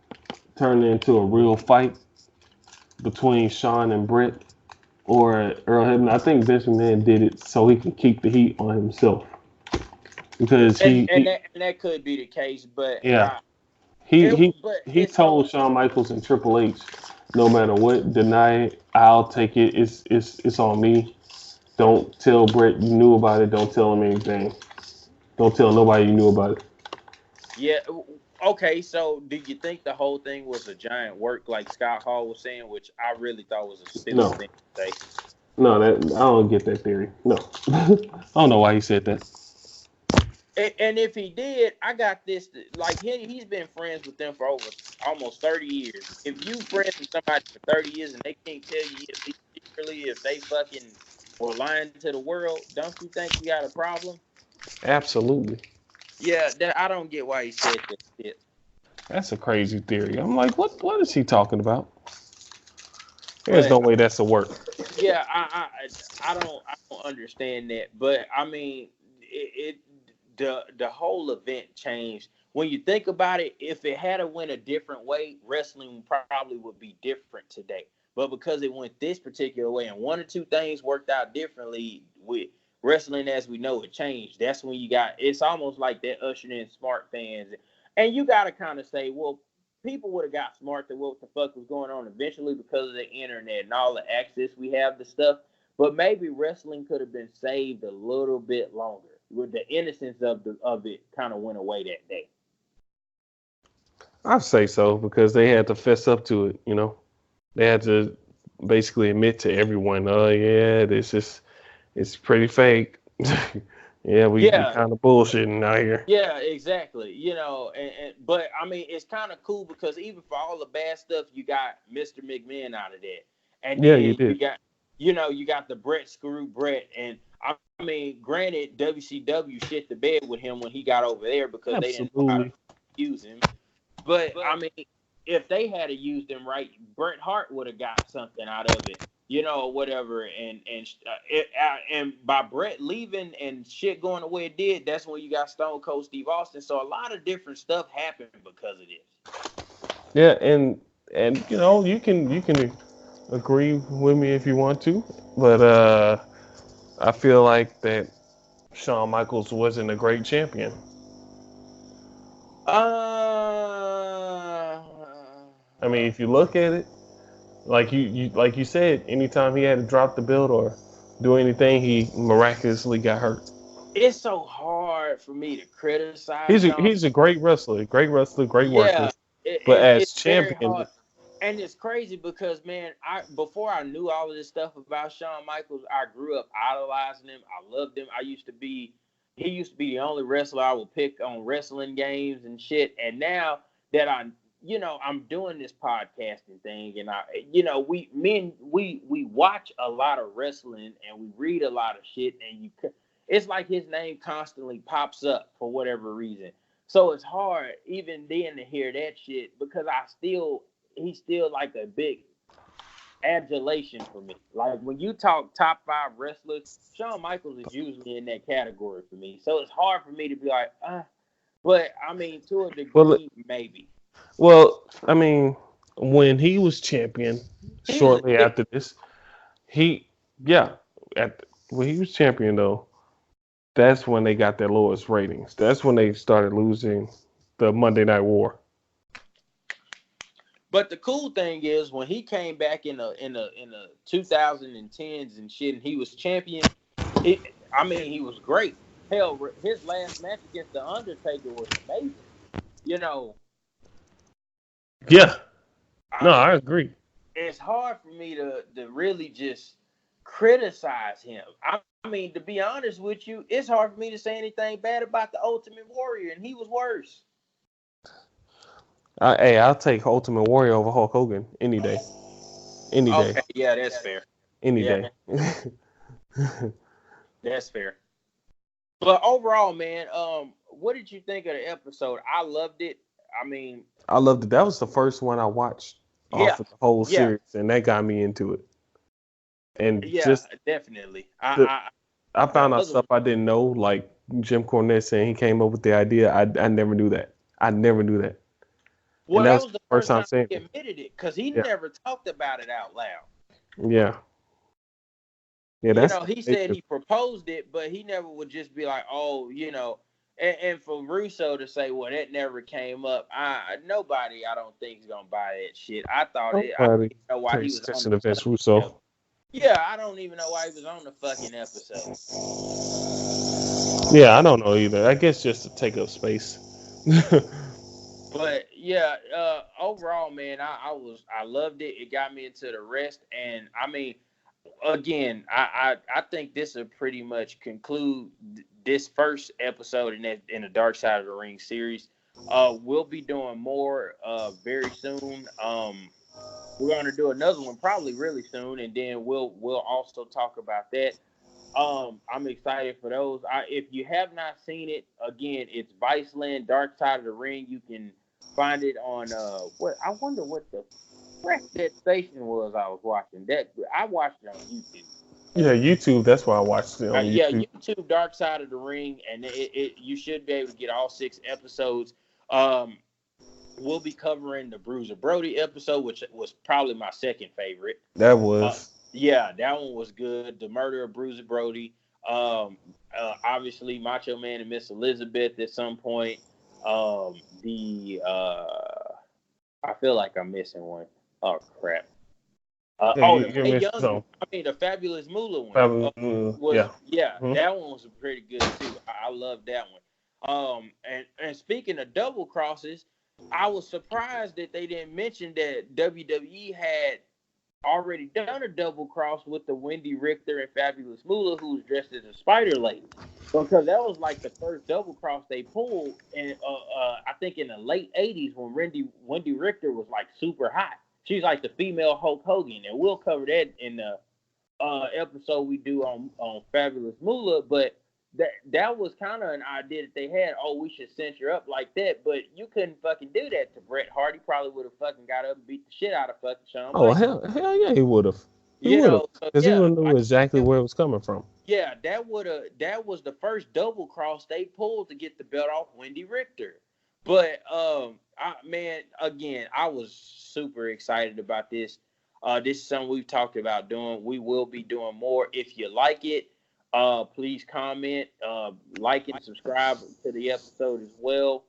turning into a real fight between Shawn and Bret or Earl Hebner. I think Vince McMahon did it so he can keep the heat on himself. Because that could be the case, but yeah, he told Shawn Michaels and Triple H, no matter what, deny it, I'll take it. It's on me. Don't tell Bret you knew about it. Don't tell him anything. Don't tell nobody you knew about it. Yeah. Okay. So, do you think the whole thing was a giant work, like Scott Hall was saying, which I really thought was a stupid thing to say? No, I don't get that theory. No, I don't know why he said that. And if he did, I got this. Like he's been friends with them for over almost 30 years. If you friends with somebody for 30 years and they can't tell you if they fucking were lying to the world, don't you think you got a problem? Absolutely. Yeah, I don't get why he said that shit. That's a crazy theory. I'm like, what is he talking about? There's no way that's a work. Yeah, I don't understand that. But I mean, the whole event changed. When you think about it, if it had went a different way, wrestling probably would be different today. But because it went this particular way, and one or two things worked out differently with wrestling as we know it changed. That's when it's almost like that ushered in smart fans. And you got to kind of say, well, people would have got smart to what the fuck was going on eventually because of the internet and all the access we have to stuff. But maybe wrestling could have been saved a little bit longer. With the innocence of it kind of went away that day. I'd say so because they had to fess up to it. They had to basically admit to everyone, oh yeah, it's pretty fake. Yeah, we kind of bullshitting out here. Yeah, exactly. But I mean, it's kind of cool because even for all the bad stuff, you got Mr. McMahon out of that, and yeah, then you did. you got the Bret screw Bret, and I mean, granted, WCW shit the bed with him when he got over there because they didn't know how to use him. But I mean, if they had used him right, Bret Hart would have got something out of it. Or whatever, and by Bret leaving and shit going the way it did, that's when you got Stone Cold Steve Austin. So a lot of different stuff happened because of this. Yeah, and you can agree with me if you want to, but I feel like that Shawn Michaels wasn't a great champion. I mean, if you look at it, like you said, anytime he had to drop the belt or do anything, he miraculously got hurt. It's so hard for me to criticize. He's a great wrestler, great worker. But as champion, and it's crazy because, man, before I knew all of this stuff about Shawn Michaels, I grew up idolizing him. I loved him. He used to be the only wrestler I would pick on wrestling games and shit. And now that I I'm doing this podcasting thing, and we watch a lot of wrestling and we read a lot of shit, and it's like his name constantly pops up for whatever reason. So it's hard even then to hear that shit because he's still like a big adulation for me. Like when you talk top 5 wrestlers, Shawn Michaels is usually in that category for me. So it's hard for me to be like, but I mean, to a degree, maybe. Well, I mean, when he was champion, shortly after this, yeah, when he was champion though, that's when they got their lowest ratings. That's when they started losing the Monday Night War. But the cool thing is when he came back in the 2010s and shit, and he was champion. He was great. Hell, his last match against the Undertaker was amazing. Yeah. I agree. It's hard for me to really just criticize him. I mean, to be honest with you, it's hard for me to say anything bad about the Ultimate Warrior, and he was worse. Hey, I'll take Ultimate Warrior over Hulk Hogan any day. Any day. Okay, yeah, that's fair. Any day. That's fair. But overall, man, what did you think of the episode? I loved it. I mean, I loved it. That was the first one I watched off of the whole series, and that got me into it. And definitely. I found out stuff I didn't know, like Jim Cornette saying he came up with the idea. I never knew that. Well, that was the first time he admitted it because he never talked about it out loud. Yeah. Yeah, he said he proposed it, but he never would just be like, oh, and for Russo to say, well, that never came up. Nobody, I don't think, is gonna buy that shit. I thought I don't know why he was on the Vince Russo. Yeah, I don't even know why he was on the fucking episode. Yeah, I don't know either. I guess just to take up space. But yeah, overall, man, I loved it. It got me into the rest, and I mean, again, I think this will pretty much conclude this first episode in the Dark Side of the Ring series. We'll be doing more very soon. We're going to do another one probably really soon, and then we'll also talk about that. I'm excited for those. If you have not seen it, again, it's Viceland Dark Side of the Ring. You can find it on I wonder what the frick that station was I was watching. That I watched it on YouTube. Yeah, YouTube. That's why I watched it on YouTube. Yeah, YouTube Dark Side of the Ring, and you should be able to get all 6 episodes. We'll be covering the Bruiser Brody episode, which was probably my second favorite. That was. Yeah, that one was good. The murder of Bruiser Brody. Obviously, Macho Man and Miss Elizabeth at some point. I feel like I'm missing one. Oh crap. The Fabulous Moolah one. That one was pretty good too. I love that one. And speaking of double crosses, I was surprised that they didn't mention that WWE had already done a double cross with the Wendy Richter and Fabulous Moolah, who's dressed as a spider lady. Because that was like the first double cross they pulled, and I think in the late '80s when Wendy Richter was like super hot. She's like the female Hulk Hogan, and we'll cover that in the episode we do on Fabulous Moolah. But that was kind of an idea that they had. Oh, we should censor up like that, but you couldn't fucking do that to Bret Hart. He probably would have fucking got up and beat the shit out of fucking Shawn Michaels. Oh hell yeah, he would have. He would have, because he would have knew exactly where it was coming from. Yeah, that was the first double cross they pulled to get the belt off Wendy Richter. But I was super excited about this. This is something we've talked about doing. We will be doing more. If you like it, please comment, like and subscribe to the episode as well.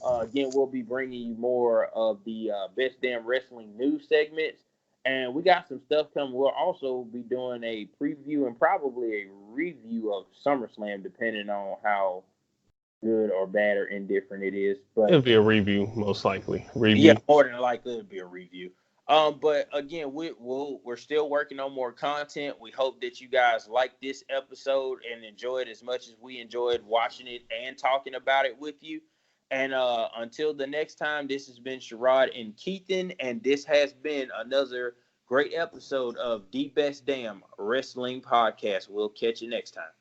Again, we'll be bringing you more of the best damn wrestling news segments. And we got some stuff coming. We'll also be doing a preview and probably a review of SummerSlam, depending on how good or bad or indifferent it is. But it'll be a review, most likely. Yeah, more than likely it'll be a review. But again, we're still working on more content. We hope that you guys like this episode and enjoy it as much as we enjoyed watching it and talking about it with you. And until the next time, this has been Sherrod and Keithan, and this has been another great episode of The Best Damn Wrestling Podcast. We'll catch you next time.